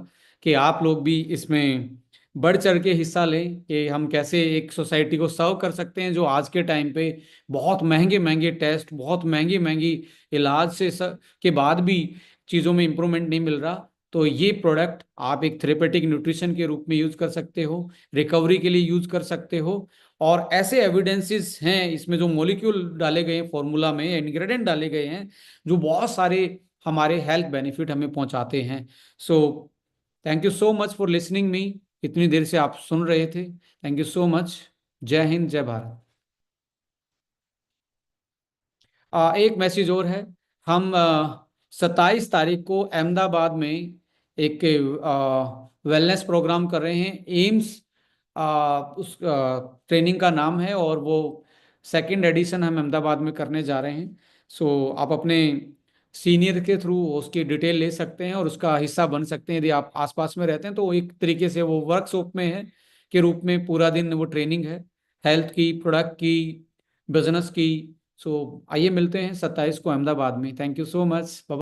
कि आप लोग भी इसमें बढ़ चढ़ के हिस्सा लें कि हम कैसे एक सोसाइटी को सर्व कर सकते हैं जो आज के टाइम पे बहुत महंगे महंगे टेस्ट, बहुत महंगी महंगी इलाज के बाद भी चीज़ों में इंप्रूवमेंट नहीं मिल रहा। तो ये प्रोडक्ट आप एक थेरेपेटिक न्यूट्रिशन के रूप में यूज कर सकते हो, रिकवरी के लिए यूज कर सकते हो। और ऐसे एविडेंसेस हैं इसमें, जो मॉलिक्यूल डाले गए हैं फॉर्मूला में, इंग्रेडिएंट डाले गए हैं, जो बहुत सारे हमारे हेल्थ बेनिफिट हमें पहुंचाते हैं। So thank you so much for listening me. इतनी देर से आप सुन रहे थे, थैंक यू सो मच। जय हिंद, जय भारत। एक मैसेज और है। हम 27 तारीख को अहमदाबाद में एक वेलनेस प्रोग्राम कर रहे हैं, एम्स उस ट्रेनिंग का नाम है, और वो सेकंड एडिशन हम अहमदाबाद में करने जा रहे हैं। सो आप अपने सीनियर के थ्रू उसकी डिटेल ले सकते हैं और उसका हिस्सा बन सकते हैं। यदि आप आसपास में रहते हैं तो एक तरीके से वो वर्कशॉप में है के रूप में पूरा दिन वो ट्रेनिंग है, हेल्थ की, प्रोडक्ट की, बिजनेस की। सो आइए मिलते हैं 27 को अहमदाबाद में। Thank you so much.